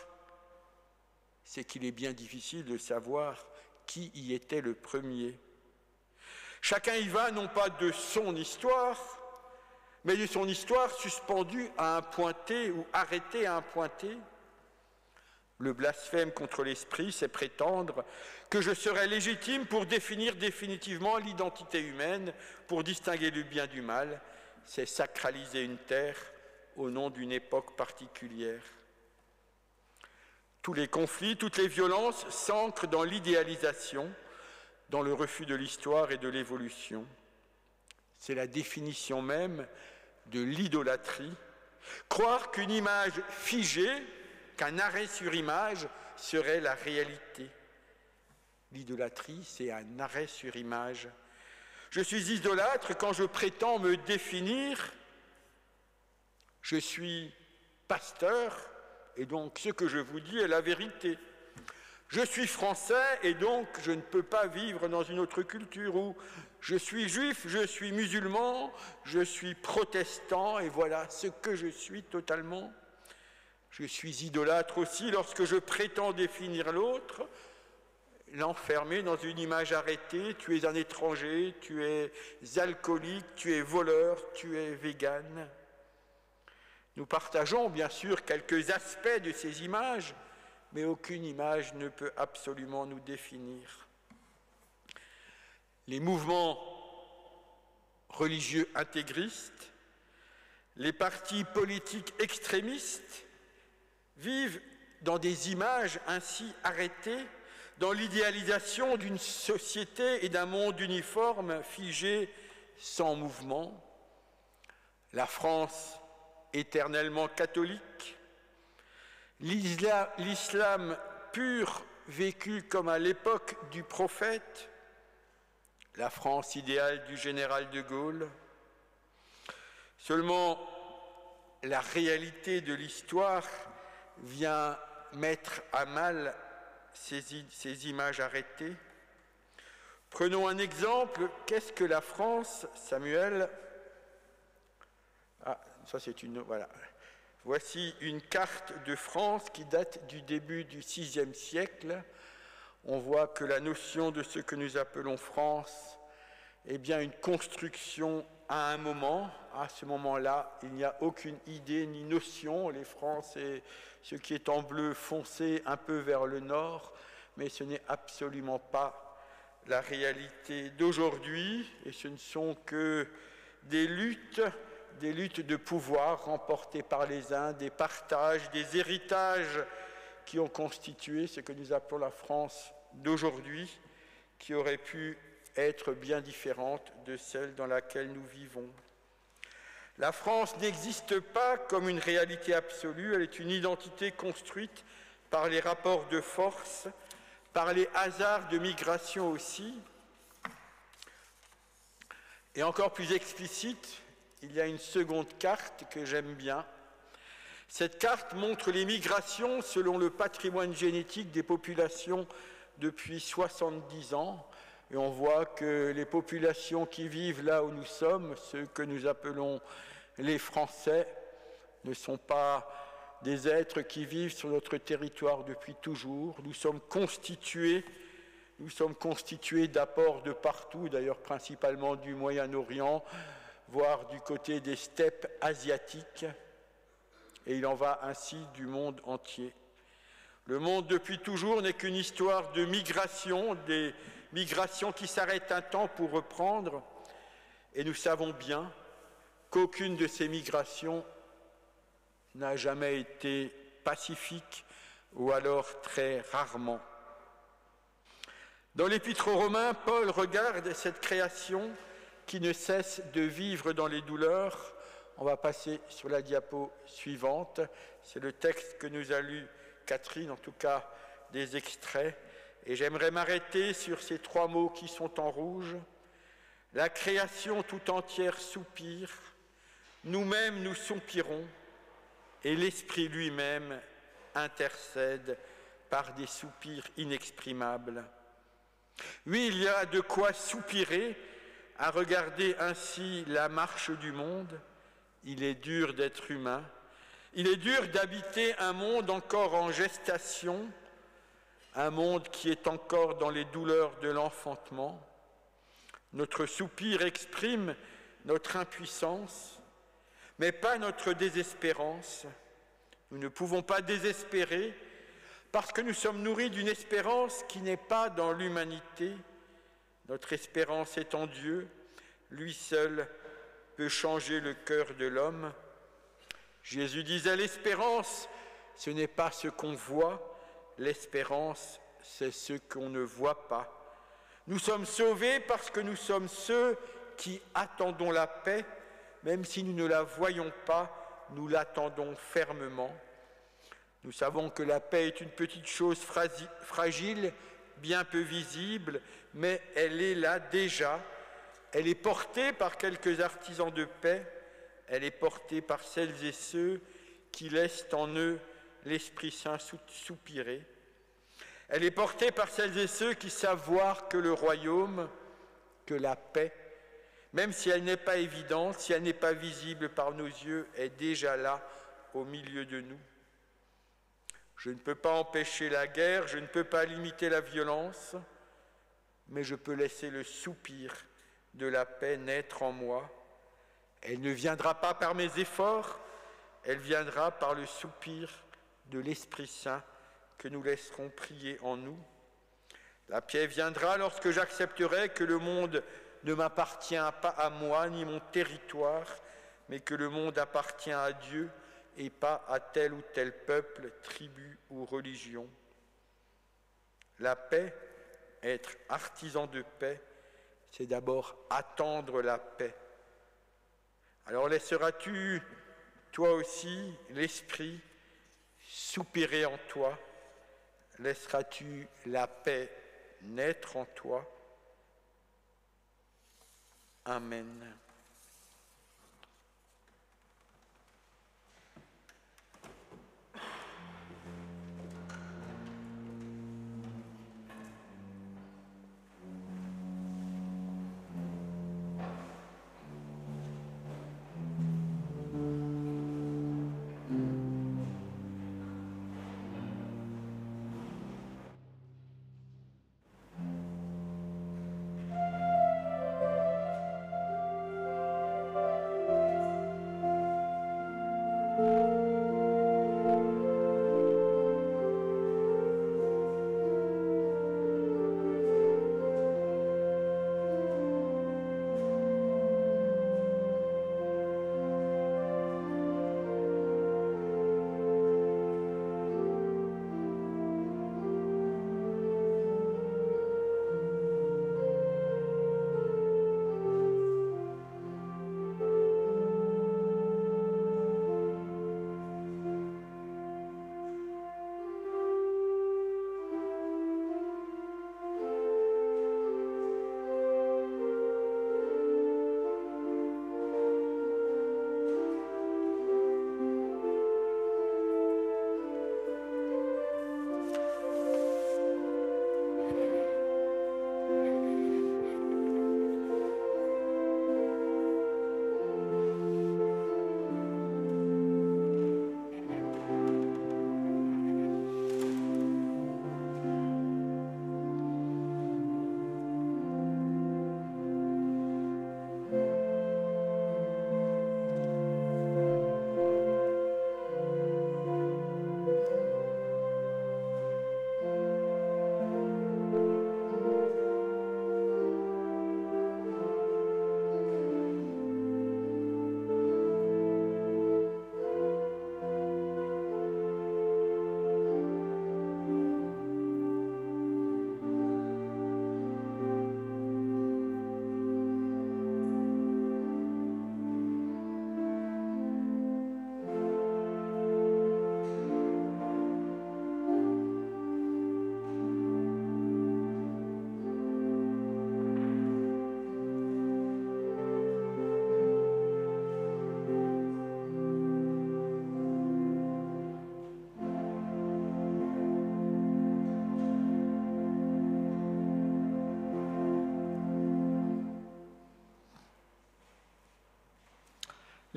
c'est qu'il est bien difficile de savoir qui y était le premier. Chacun y va non pas de son histoire, mais de son histoire suspendue à un pointé ou arrêtée à un pointé. Le blasphème contre l'Esprit, c'est prétendre que je serais légitime pour définir définitivement l'identité humaine, pour distinguer le bien du mal, c'est sacraliser une terre au nom d'une époque particulière. Tous les conflits, toutes les violences s'ancrent dans l'idéalisation, dans le refus de l'histoire et de l'évolution. C'est la définition même de l'idolâtrie. Croire qu'une image figée, qu'un arrêt sur image serait la réalité. L'idolâtrie, c'est un arrêt sur image. Je suis idolâtre quand je prétends me définir. Je suis pasteur, et donc ce que je vous dis est la vérité. Je suis français, et donc je ne peux pas vivre dans une autre culture. Ou je suis juif, je suis musulman, je suis protestant, et voilà ce que je suis totalement. Je suis idolâtre aussi lorsque je prétends définir l'autre, l'enfermer dans une image arrêtée. Tu es un étranger, tu es alcoolique, tu es voleur, tu es végane. Nous partageons bien sûr quelques aspects de ces images, mais aucune image ne peut absolument nous définir. Les mouvements religieux intégristes, les partis politiques extrémistes vivent dans des images ainsi arrêtées, dans l'idéalisation d'une société et d'un monde uniforme, figé, sans mouvement. La France éternellement catholique, l'islam pur vécu comme à l'époque du prophète, la France idéale du général de Gaulle. Seulement, la réalité de l'histoire vient mettre à mal ces images arrêtées. Prenons un exemple. Qu'est-ce que la France, Samuel ? Ah, ça c'est une... Voilà. Voici une carte de France qui date du début du VIe siècle. On voit que la notion de ce que nous appelons France est bien une construction à un moment. À ce moment-là, il n'y a aucune idée ni notion. Les France, c'est ce qui est en bleu foncé un peu vers le nord. mais ce n'est absolument pas la réalité d'aujourd'hui, et ce ne sont que des luttes de pouvoir remportées par les uns, des partages, des héritages qui ont constitué ce que nous appelons la France d'aujourd'hui, qui aurait pu être bien différente de celle dans laquelle nous vivons. La France n'existe pas comme une réalité absolue, elle est une identité construite par les rapports de force, par les hasards de migration aussi. Et encore plus explicite, il y a une seconde carte que j'aime bien. Cette carte montre les migrations selon le patrimoine génétique des populations depuis 70 ans. Et on voit que les populations qui vivent là où nous sommes, ceux que nous appelons les Français, ne sont pas des êtres qui vivent sur notre territoire depuis toujours. Nous sommes constitués d'apports de partout, d'ailleurs principalement du Moyen-Orient, voire du côté des steppes asiatiques. Et il en va ainsi du monde entier. Le monde depuis toujours n'est qu'une histoire de migration, des migrations qui s'arrêtent un temps pour reprendre. Et nous savons bien qu'aucune de ces migrations n'a jamais été pacifique, ou alors très rarement. Dans l'Épître aux Romains, Paul regarde cette création qui ne cesse de vivre dans les douleurs. On va passer sur la diapo suivante. C'est le texte que nous a lu Catherine, en tout cas des extraits. Et j'aimerais m'arrêter sur ces trois mots qui sont en rouge. La création tout entière soupire, nous-mêmes nous soupirons, et l'Esprit lui-même intercède par des soupirs inexprimables. Oui, il y a de quoi soupirer à regarder ainsi la marche du monde. Il est dur d'être humain. Il est dur d'habiter un monde encore en gestation, un monde qui est encore dans les douleurs de l'enfantement. Notre soupir exprime notre impuissance, mais pas notre désespérance. Nous ne pouvons pas désespérer parce que nous sommes nourris d'une espérance qui n'est pas dans l'humanité. Notre espérance est en Dieu. Lui seul peut changer le cœur de l'homme. Jésus disait, l'espérance, ce n'est pas ce qu'on voit, l'espérance, c'est ce qu'on ne voit pas. Nous sommes sauvés parce que nous sommes ceux qui attendons la paix, même si nous ne la voyons pas, nous l'attendons fermement. Nous savons que la paix est une petite chose fragile, bien peu visible, mais elle est là déjà. Elle est portée par quelques artisans de paix, elle est portée par celles et ceux qui laissent en eux l'Esprit Saint soupirer. Elle est portée par celles et ceux qui savent voir que le royaume, que la paix, même si elle n'est pas évidente, si elle n'est pas visible par nos yeux, est déjà là au milieu de nous. Je ne peux pas empêcher la guerre, je ne peux pas limiter la violence, mais je peux laisser le soupir de la paix naître en moi. Elle ne viendra pas par mes efforts, elle viendra par le soupir de l'Esprit Saint que nous laisserons prier en nous. La paix viendra lorsque j'accepterai que le monde ne m'appartient pas à moi ni mon territoire, mais que le monde appartient à Dieu et pas à tel ou tel peuple, tribu ou religion. La paix, être artisan de paix, c'est d'abord attendre la paix. Alors laisseras-tu, toi aussi, l'Esprit soupirer en toi? Laisseras-tu la paix naître en toi? Amen.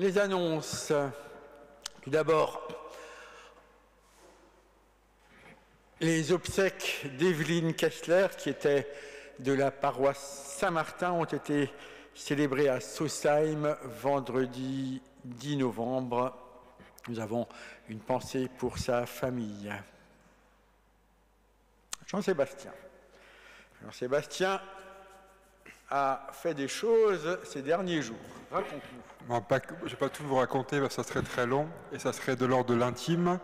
Les annonces. Tout d'abord, les obsèques d'Evelyne Kessler, qui était de la paroisse Saint-Martin, ont été célébrées à Sausheim vendredi 10 novembre. Nous avons une pensée pour sa famille. Jean-Sébastien. Jean-Sébastien a fait des choses ces derniers jours. Raconte-nous. Bon, je ne vais pas tout vous raconter, parce que ça serait très long et ça serait de l'ordre de l'intime.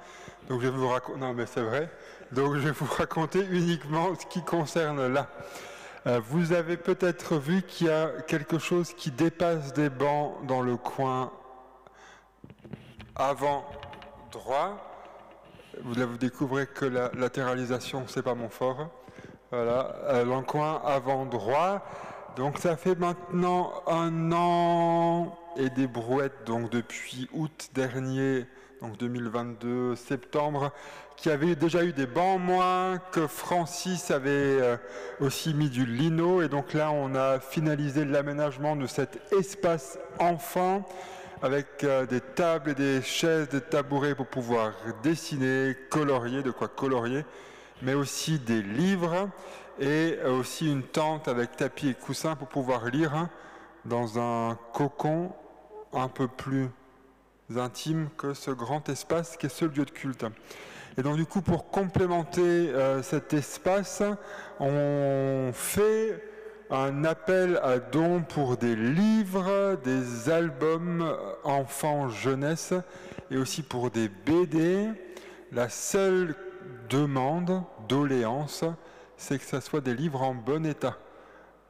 Donc je vais vous raconter. Non, mais c'est vrai. Donc je vais vous raconter uniquement ce qui concerne là. Vous avez peut-être vu qu'il y a quelque chose qui dépasse des bancs dans le coin avant droit. Vous découvrez que la latéralisation, c'est pas mon fort. Voilà, dans le coin avant droit. Donc ça fait maintenant 1 an et des brouettes, donc depuis août dernier, donc 2022, septembre, qui avait déjà eu des bancs en moins, que Francis avait aussi mis du lino, et donc là on a finalisé l'aménagement de cet espace enfant avec des tables et des chaises, des tabourets pour pouvoir dessiner, colorier, de quoi colorier, mais aussi des livres et aussi une tente avec tapis et coussins pour pouvoir lire dans un cocon un peu plus intime que ce grand espace qui est ce lieu de culte. Et donc du coup, pour complémenter cet espace, on fait un appel à dons pour des livres, des albums enfants-jeunesse et aussi pour des BD. La seule demande, doléance, c'est que ça soit des livres en bon état.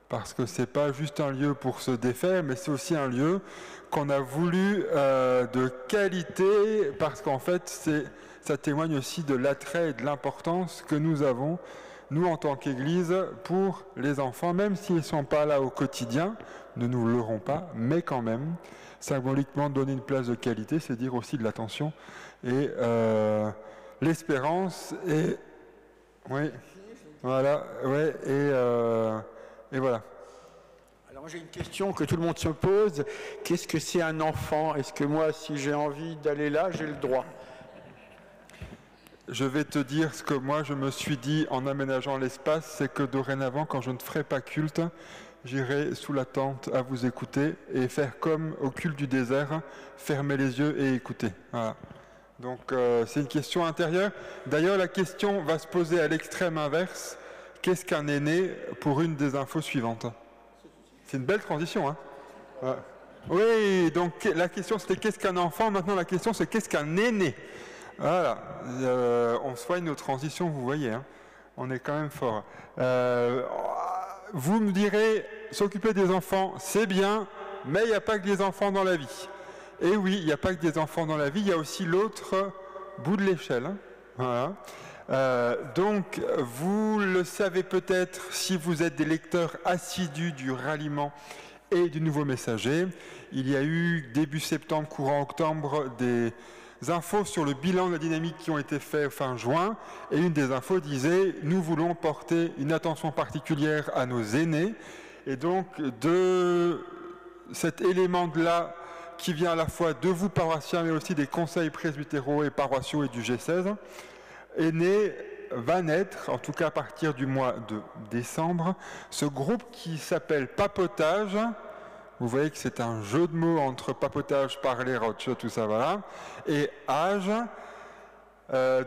Parce que c'est pas juste un lieu pour se défaire, mais c'est aussi un lieu qu'on a voulu de qualité, parce qu'en fait, ça témoigne aussi de l'attrait et de l'importance que nous avons, nous en tant qu'Église, pour les enfants, même s'ils ne sont pas là au quotidien, ne nous leurrons pas, mais quand même, symboliquement donner une place de qualité, c'est dire aussi de l'attention et l'espérance et... Oui, voilà, ouais, et voilà. Alors j'ai une question que tout le monde se pose. Qu'est-ce que c'est un enfant? Est-ce que moi, si j'ai envie d'aller là, j'ai le droit? Je vais te dire ce que moi je me suis dit en aménageant l'espace, c'est que dorénavant, quand je ne ferai pas culte, j'irai sous la tente à vous écouter et faire comme au culte du désert, fermer les yeux et écouter. Voilà. Donc c'est une question intérieure. D'ailleurs, la question va se poser à l'extrême inverse. Qu'est-ce qu'un aîné pour une des infos suivantes? C'est une belle transition, hein? Ouais. Oui, donc la question c'était qu'est-ce qu'un enfant? Maintenant la question c'est qu'est-ce qu'un aîné? Voilà, on soigne nos transitions, vous voyez, hein. On est quand même fort. Vous me direz, s'occuper des enfants, c'est bien, mais il n'y a pas que des enfants dans la vie. Et oui, il n'y a pas que des enfants dans la vie, il y a aussi l'autre bout de l'échelle. Hein. Voilà. Donc, vous le savez peut-être si vous êtes des lecteurs assidus du ralliement et du Nouveau Messager. Il y a eu, début septembre, courant octobre, des infos sur le bilan de la dynamique qui ont été faits fin juin. Et une des infos disait « Nous voulons porter une attention particulière à nos aînés ». Et donc, de cet élément-là, qui vient à la fois de vous, paroissiens, mais aussi des conseils presbytéraux et paroissiaux et du G16, va naître, en tout cas à partir du mois de décembre, ce groupe qui s'appelle Papotage. Vous voyez que c'est un jeu de mots entre papotage, parler, roadshow, tout ça, voilà, et âge.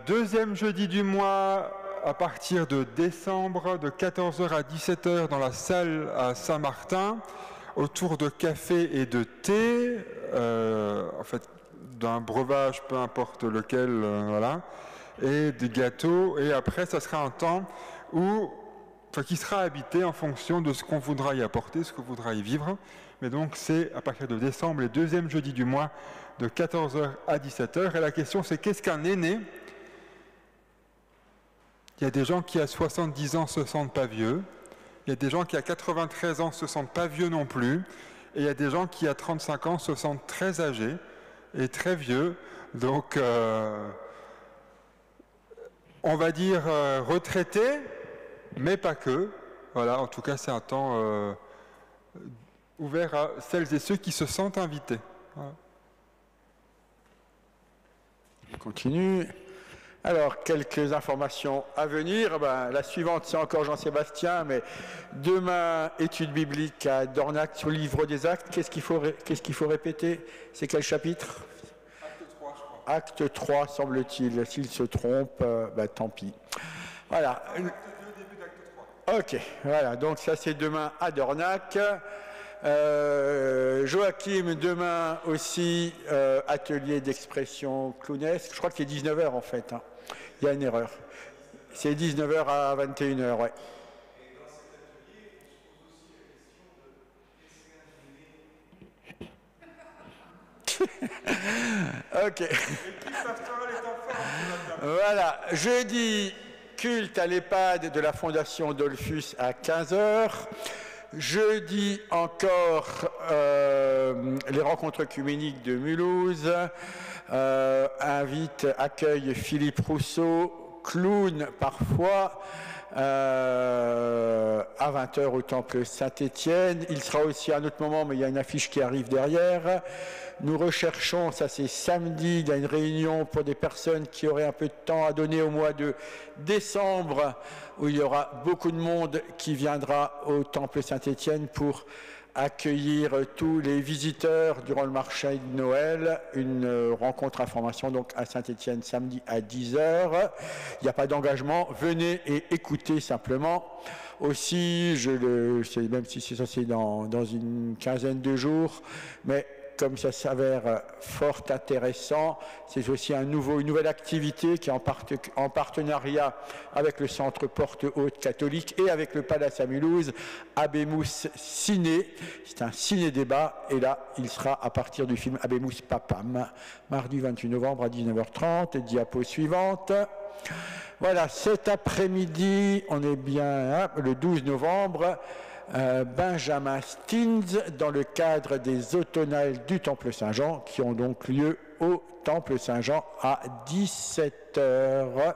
Deuxième jeudi du mois, à partir de décembre, de 14h à 17h dans la salle à Saint-Martin, autour de café et de thé, en fait d'un breuvage, peu importe lequel, voilà, et des gâteaux. Et après, ça sera un temps qui sera habité en fonction de ce qu'on voudra y apporter, ce qu'on voudra y vivre. Mais donc, c'est à partir de décembre, les deuxièmes jeudis du mois, de 14h à 17h. Et la question, c'est qu'est-ce qu'un aîné? Il y a des gens qui, à 70 ans, se sentent pas vieux. Il y a des gens qui, à 93 ans, se sentent pas vieux non plus. Et il y a des gens qui, à 35 ans, se sentent très âgés et très vieux. Donc, on va dire retraités, mais pas que. Voilà, en tout cas, c'est un temps ouvert à celles et ceux qui se sentent invités. Voilà. On continue. Alors, quelques informations à venir. La suivante, c'est encore Jean-Sébastien, mais demain, étude biblique à Dornac sur le livre des Actes. Qu'est-ce qu'il faut répéter? C'est quel chapitre? Acte 3, je crois. Acte 3, semble-t-il. S'il se trompe, tant pis. Voilà. Acte 2, début d'acte 3. Ok, voilà. Donc, ça, c'est demain à Dornac. Joachim, demain aussi, atelier d'expression clownesque. Je crois que c'est 19h en fait. Il y a une erreur. C'est 19h à 21h, ouais. Ok. Voilà. Jeudi, culte à l'EHPAD de la Fondation Dollfus à 15h. Jeudi encore, les rencontres œcuméniques de Mulhouse. Accueille Philippe Rousseau, clown parfois, à 20h au temple Saint-Étienne. Il sera aussi à un autre moment, mais il y a une affiche qui arrive derrière. Nous recherchons, ça c'est samedi, il y a une réunion pour des personnes qui auraient un peu de temps à donner au mois de décembre, où il y aura beaucoup de monde qui viendra au temple Saint-Étienne pour accueillir tous les visiteurs durant le marché de Noël, une rencontre information donc à Saint-Étienne samedi à 10h. Il n'y a pas d'engagement, venez et écoutez simplement. Aussi, même si ça c'est dans une quinzaine de jours, mais comme ça s'avère fort intéressant, c'est aussi une nouvelle activité qui est en partenariat avec le Centre Porte Haute catholique et avec le Palace à Mulhouse, Abemus Ciné. C'est un ciné-débat et là, il sera à partir du film Abemus Papam, mardi 28 novembre à 19h30. Diapo suivante. Voilà, cet après-midi, on est bien le 12 novembre, Benjamin Stins dans le cadre des automnales du Temple Saint-Jean qui ont donc lieu au Temple Saint-Jean à 17h.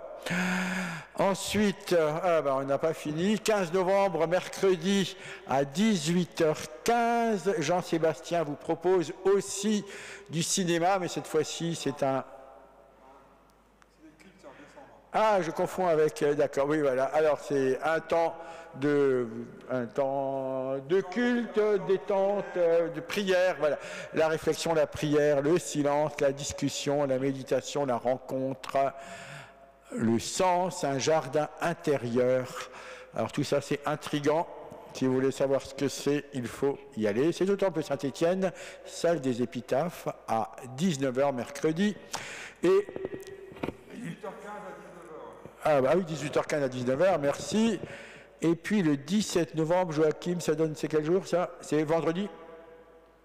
Ensuite, on n'a pas fini, 15 novembre, mercredi à 18h15, Jean-Sébastien vous propose aussi du cinéma, mais cette fois-ci c'est un... Ah, je confonds avec... D'accord, oui, voilà. Alors, c'est un temps de culte, détente, de prière, voilà. La réflexion, la prière, le silence, la discussion, la méditation, la rencontre, le sens, un jardin intérieur. Alors, tout ça, c'est intriguant. Si vous voulez savoir ce que c'est, il faut y aller. C'est au Temple Saint-Étienne, salle des Épitaphes, à 19h mercredi. Et... 18h15 à 19h, merci. Et puis le 17 novembre, Joachim, c'est quel jour ça? C'est vendredi?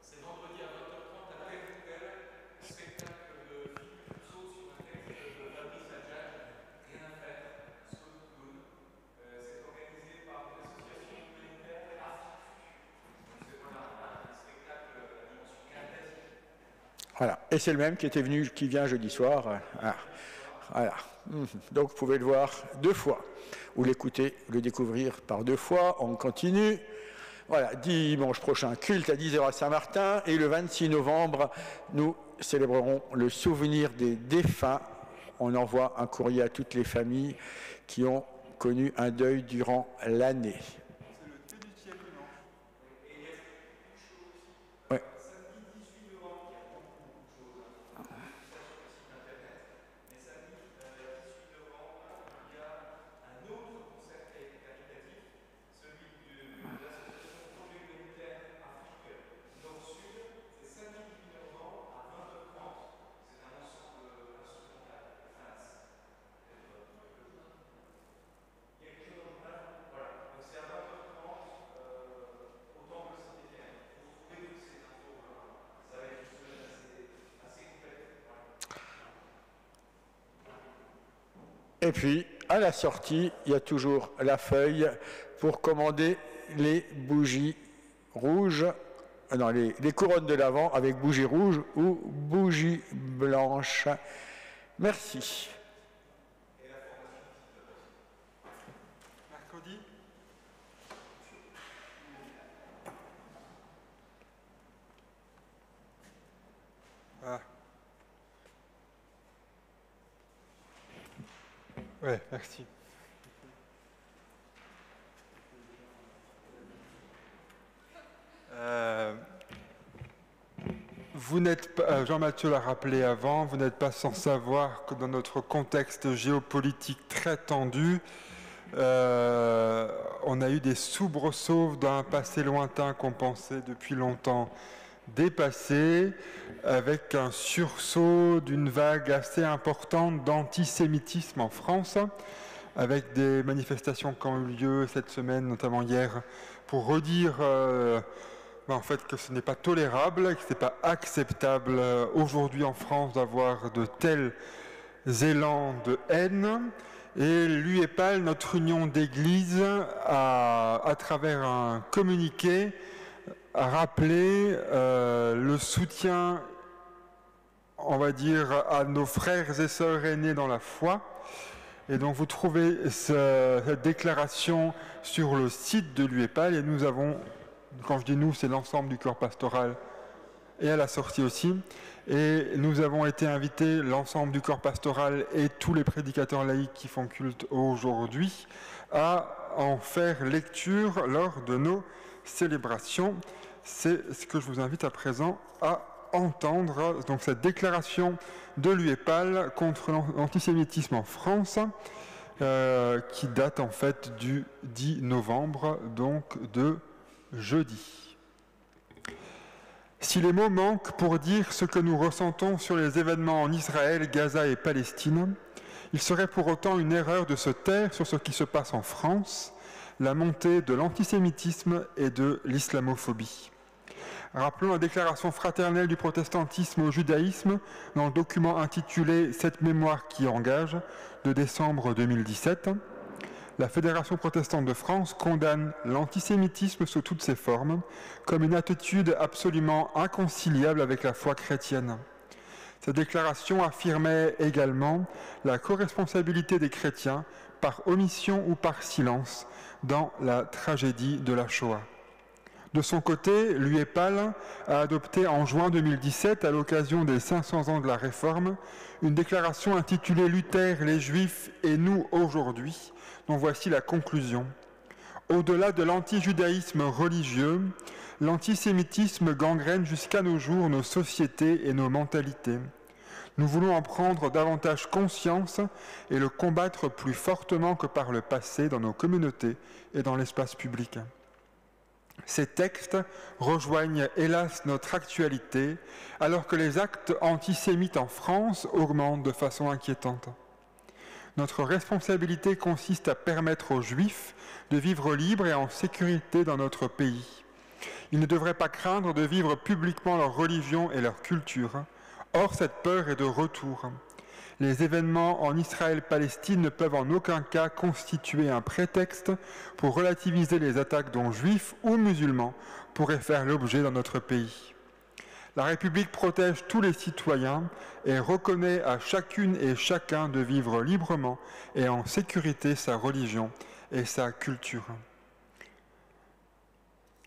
C'est vendredi à 20h30 à Pérouvel, spectacle de Philippe Rousseau sur un texte de Fabrice Adjadj, Rien à faire, Scott Clown. C'est organisé par l'association humanitaire Afrique. C'est un spectacle à dimension canadienne. Voilà, et c'est le même qui vient jeudi soir. Voilà. Donc vous pouvez le voir 2 fois, ou l'écouter, le découvrir par 2 fois. On continue. Voilà, dimanche prochain, culte à 10h à Saint-Martin, et le 26 novembre, nous célébrerons le souvenir des défunts. On envoie un courrier à toutes les familles qui ont connu un deuil durant l'année. Et puis, à la sortie, il y a toujours la feuille pour commander les bougies rouges, les couronnes de l'Avent avec bougies rouges ou bougies blanches. Merci. Mercredi. Oui, merci. Vous n'êtes pas, Jean-Mathieu l'a rappelé avant, vous n'êtes pas sans savoir que dans notre contexte géopolitique très tendu, on a eu des soubresauts d'un passé lointain qu'on pensait depuis longtemps dépassé, avec un sursaut d'une vague assez importante d'antisémitisme en France, avec des manifestations qui ont eu lieu cette semaine, notamment hier, pour redire en fait que ce n'est pas tolérable, que ce n'est pas acceptable aujourd'hui en France d'avoir de tels élans de haine. Et l'UEPAL, notre union d'églises, à travers un communiqué, a rappelé le soutien, on va dire, à nos frères et sœurs aînés dans la foi. Et donc vous trouvez cette déclaration sur le site de l'UEPAL, et nous avons, quand je dis nous, c'est l'ensemble du corps pastoral, et à la sortie aussi. Et nous avons été invités, l'ensemble du corps pastoral et tous les prédicateurs laïcs qui font culte aujourd'hui, à en faire lecture lors de nos célébrations. C'est ce que je vous invite à présent à entendre. Donc cette déclaration de l'UEPAL contre l'antisémitisme en France, qui date en fait du 10 novembre, donc de jeudi. Si les mots manquent pour dire ce que nous ressentons sur les événements en Israël, Gaza et Palestine, il serait pour autant une erreur de se taire sur ce qui se passe en France, la montée de l'antisémitisme et de l'islamophobie. Rappelons la déclaration fraternelle du protestantisme au judaïsme dans le document intitulé « Cette mémoire qui engage » de décembre 2017. La Fédération protestante de France condamne l'antisémitisme sous toutes ses formes comme une attitude absolument inconciliable avec la foi chrétienne. Cette déclaration affirmait également la corresponsabilité des chrétiens par omission ou par silence dans la tragédie de la Shoah. De son côté, l'UEPAL a adopté en juin 2017, à l'occasion des 500 ans de la Réforme, une déclaration intitulée « Luther, les Juifs et nous aujourd'hui », dont voici la conclusion. Au-delà de l'antijudaïsme religieux, l'antisémitisme gangrène jusqu'à nos jours nos sociétés et nos mentalités. Nous voulons en prendre davantage conscience et le combattre plus fortement que par le passé dans nos communautés et dans l'espace public. Ces textes rejoignent hélas notre actualité, alors que les actes antisémites en France augmentent de façon inquiétante. Notre responsabilité consiste à permettre aux Juifs de vivre libres et en sécurité dans notre pays. Ils ne devraient pas craindre de vivre publiquement leur religion et leur culture. Or, cette peur est de retour. Les événements en Israël-Palestine ne peuvent en aucun cas constituer un prétexte pour relativiser les attaques dont Juifs ou musulmans pourraient faire l'objet dans notre pays. La République protège tous les citoyens et reconnaît à chacune et chacun de vivre librement et en sécurité sa religion et sa culture.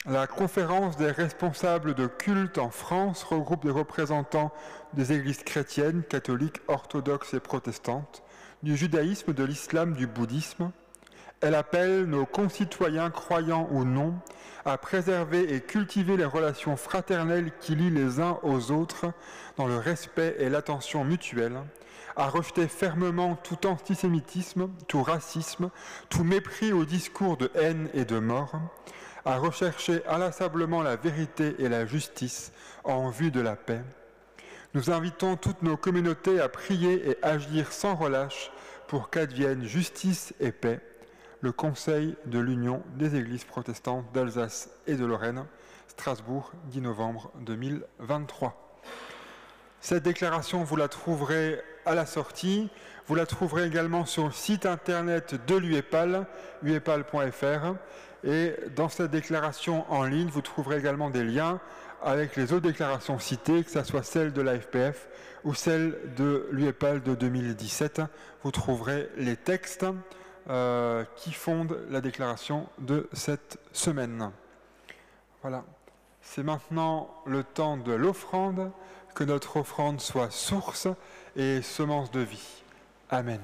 La conférence des responsables de culte en France regroupe des représentants des églises chrétiennes, catholiques, orthodoxes et protestantes, du judaïsme, de l'islam, du bouddhisme. Elle appelle nos concitoyens, croyants ou non, à préserver et cultiver les relations fraternelles qui lient les uns aux autres dans le respect et l'attention mutuelle, à rejeter fermement tout antisémitisme, tout racisme, tout mépris aux discours de haine et de mort, à rechercher inlassablement la vérité et la justice en vue de la paix. Nous invitons toutes nos communautés à prier et agir sans relâche pour qu'adviennent justice et paix. Le Conseil de l'Union des Églises protestantes d'Alsace et de Lorraine, Strasbourg, 10 novembre 2023. Cette déclaration, vous la trouverez à la sortie. Vous la trouverez également sur le site internet de l'UEPAL, uepal.fr. Et dans cette déclaration en ligne, vous trouverez également des liens avec les autres déclarations citées, que ce soit celle de l'AFPF ou celle de l'UEPAL de 2017. Vous trouverez les textes qui fondent la déclaration de cette semaine. Voilà. C'est maintenant le temps de l'offrande, que notre offrande soit source et semence de vie. Amen.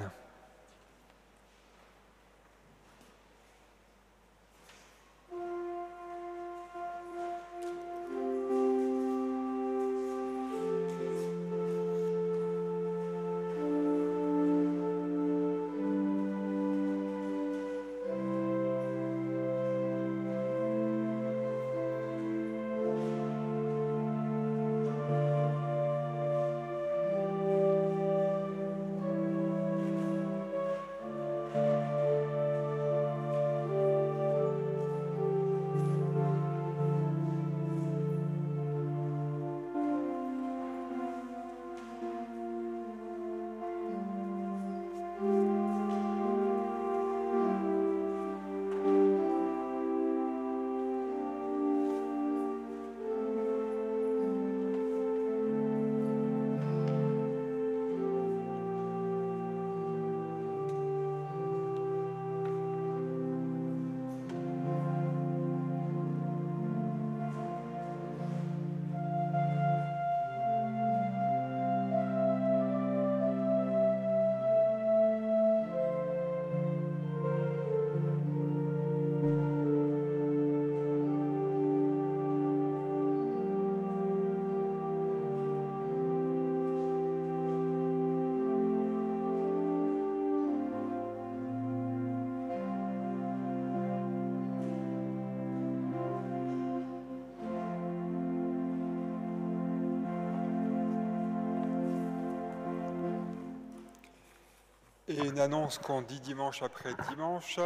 Et une annonce qu'on dit dimanche après dimanche.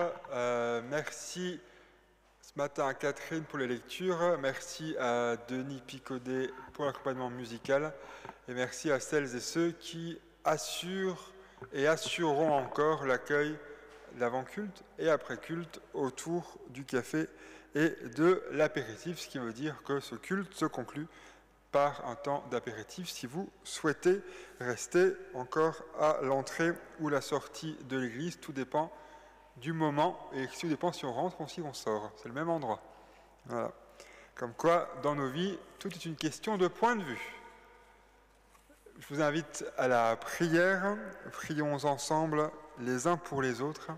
Merci ce matin à Catherine pour les lectures, merci à Denis Picaudet pour l'accompagnement musical et merci à celles et ceux qui assurent et assureront encore l'accueil d'avant-culte et après-culte autour du café et de l'apéritif, ce qui veut dire que ce culte se conclut par un temps d'apéritif si vous souhaitez rester encore à l'entrée ou la sortie de l'église. Tout dépend du moment et tout dépend si on rentre ou si on sort. C'est le même endroit. Voilà. Comme quoi, dans nos vies, tout est une question de point de vue. Je vous invite à la prière. Prions ensemble les uns pour les autres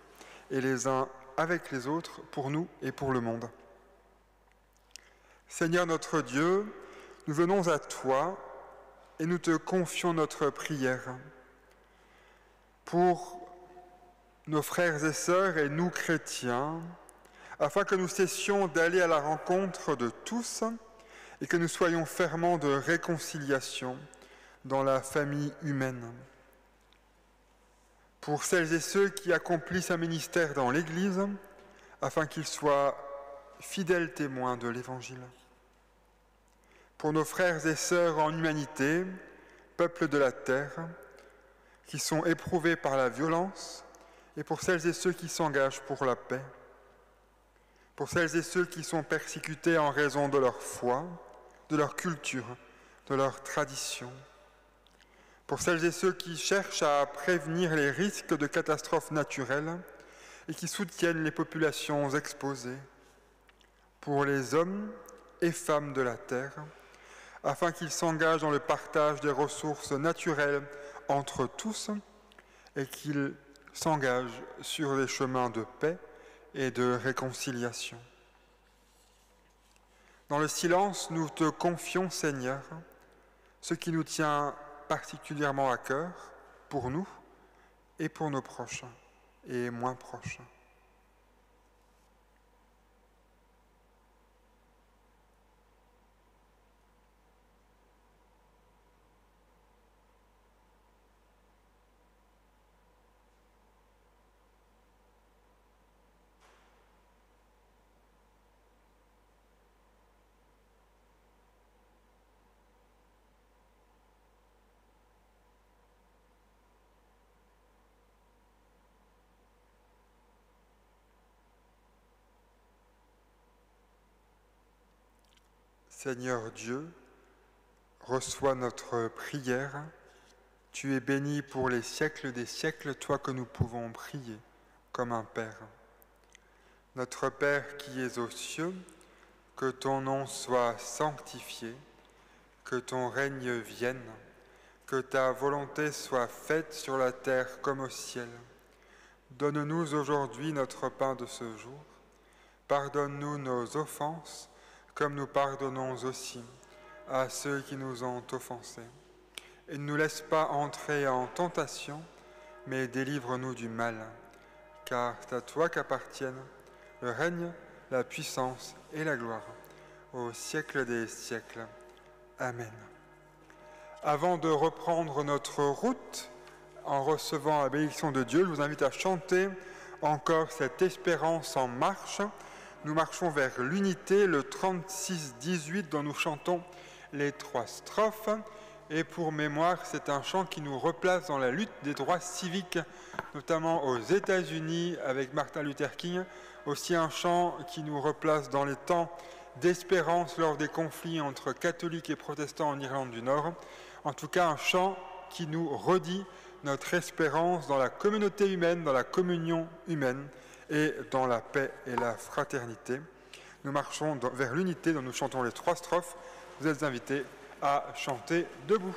et les uns avec les autres pour nous et pour le monde. Seigneur notre Dieu, nous venons à toi et nous te confions notre prière pour nos frères et sœurs et nous chrétiens, afin que nous cessions d'aller à la rencontre de tous et que nous soyons ferments de réconciliation dans la famille humaine. Pour celles et ceux qui accomplissent un ministère dans l'Église, afin qu'ils soient fidèles témoins de l'Évangile. Pour nos frères et sœurs en humanité, peuple de la terre, qui sont éprouvés par la violence, et pour celles et ceux qui s'engagent pour la paix, pour celles et ceux qui sont persécutés en raison de leur foi, de leur culture, de leur tradition, pour celles et ceux qui cherchent à prévenir les risques de catastrophes naturelles et qui soutiennent les populations exposées, pour les hommes et femmes de la terre, afin qu'ils s'engagent dans le partage des ressources naturelles entre tous et qu'ils s'engagent sur des chemins de paix et de réconciliation. Dans le silence, nous te confions, Seigneur, ce qui nous tient particulièrement à cœur pour nous et pour nos proches et moins proches. Seigneur Dieu, reçois notre prière. Tu es béni pour les siècles des siècles, toi que nous pouvons prier comme un Père. Notre Père qui es aux cieux, que ton nom soit sanctifié, que ton règne vienne, que ta volonté soit faite sur la terre comme au ciel. Donne-nous aujourd'hui notre pain de ce jour. Pardonne-nous nos offenses, comme nous pardonnons aussi à ceux qui nous ont offensés. Et ne nous laisse pas entrer en tentation, mais délivre-nous du mal. Car c'est à toi qu'appartiennent le règne, la puissance et la gloire, au siècle des siècles. Amen. Avant de reprendre notre route, en recevant la bénédiction de Dieu, je vous invite à chanter encore cette espérance en marche. Nous marchons vers l'unité, le 36-18, dont nous chantons les 3 strophes. Et pour mémoire, c'est un chant qui nous replace dans la lutte des droits civiques, notamment aux États-Unis avec Martin Luther King. Aussi un chant qui nous replace dans les temps d'espérance lors des conflits entre catholiques et protestants en Irlande du Nord. En tout cas, un chant qui nous redit notre espérance dans la communauté humaine, dans la communion humaine, et dans la paix et la fraternité. Nous marchons vers l'unité dont nous chantons les 3 strophes. Vous êtes invités à chanter debout.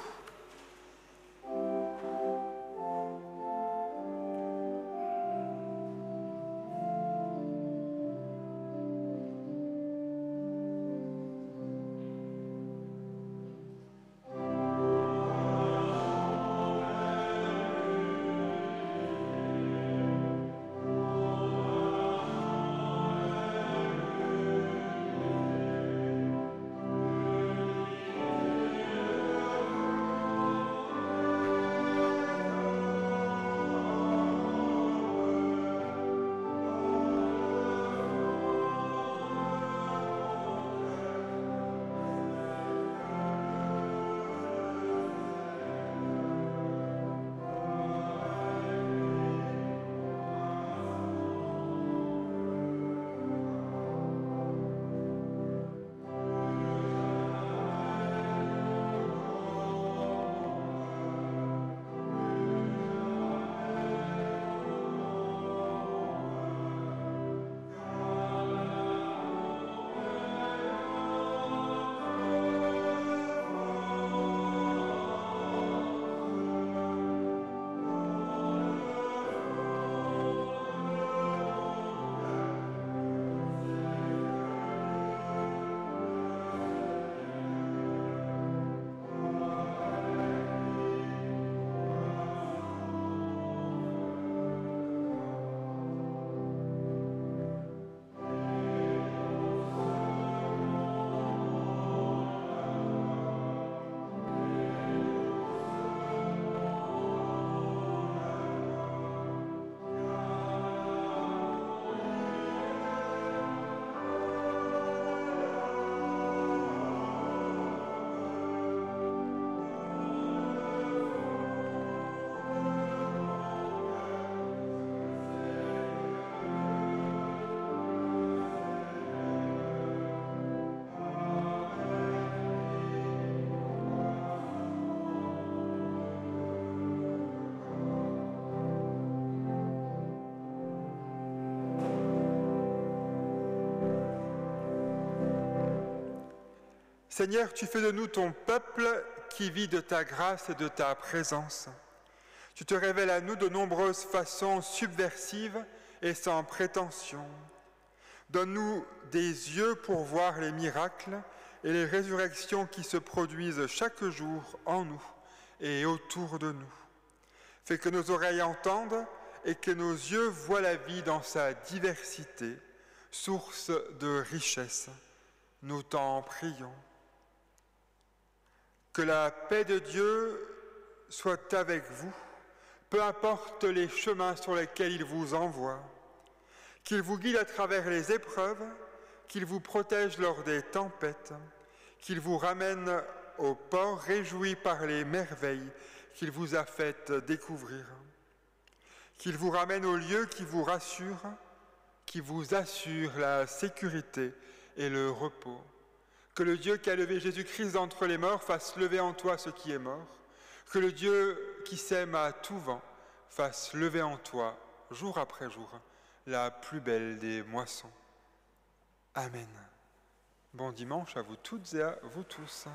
Seigneur, tu fais de nous ton peuple qui vit de ta grâce et de ta présence. Tu te révèles à nous de nombreuses façons subversives et sans prétention. Donne-nous des yeux pour voir les miracles et les résurrections qui se produisent chaque jour en nous et autour de nous. Fais que nos oreilles entendent et que nos yeux voient la vie dans sa diversité, source de richesse. Nous t'en prions. Que la paix de Dieu soit avec vous, peu importe les chemins sur lesquels il vous envoie, qu'il vous guide à travers les épreuves, qu'il vous protège lors des tempêtes, qu'il vous ramène au port réjoui par les merveilles qu'il vous a faites découvrir, qu'il vous ramène au lieu qui vous rassure, qui vous assure la sécurité et le repos. Que le Dieu qui a levé Jésus-Christ d'entre les morts fasse lever en toi ce qui est mort. Que le Dieu qui sème à tout vent fasse lever en toi, jour après jour, la plus belle des moissons. Amen. Bon dimanche à vous toutes et à vous tous.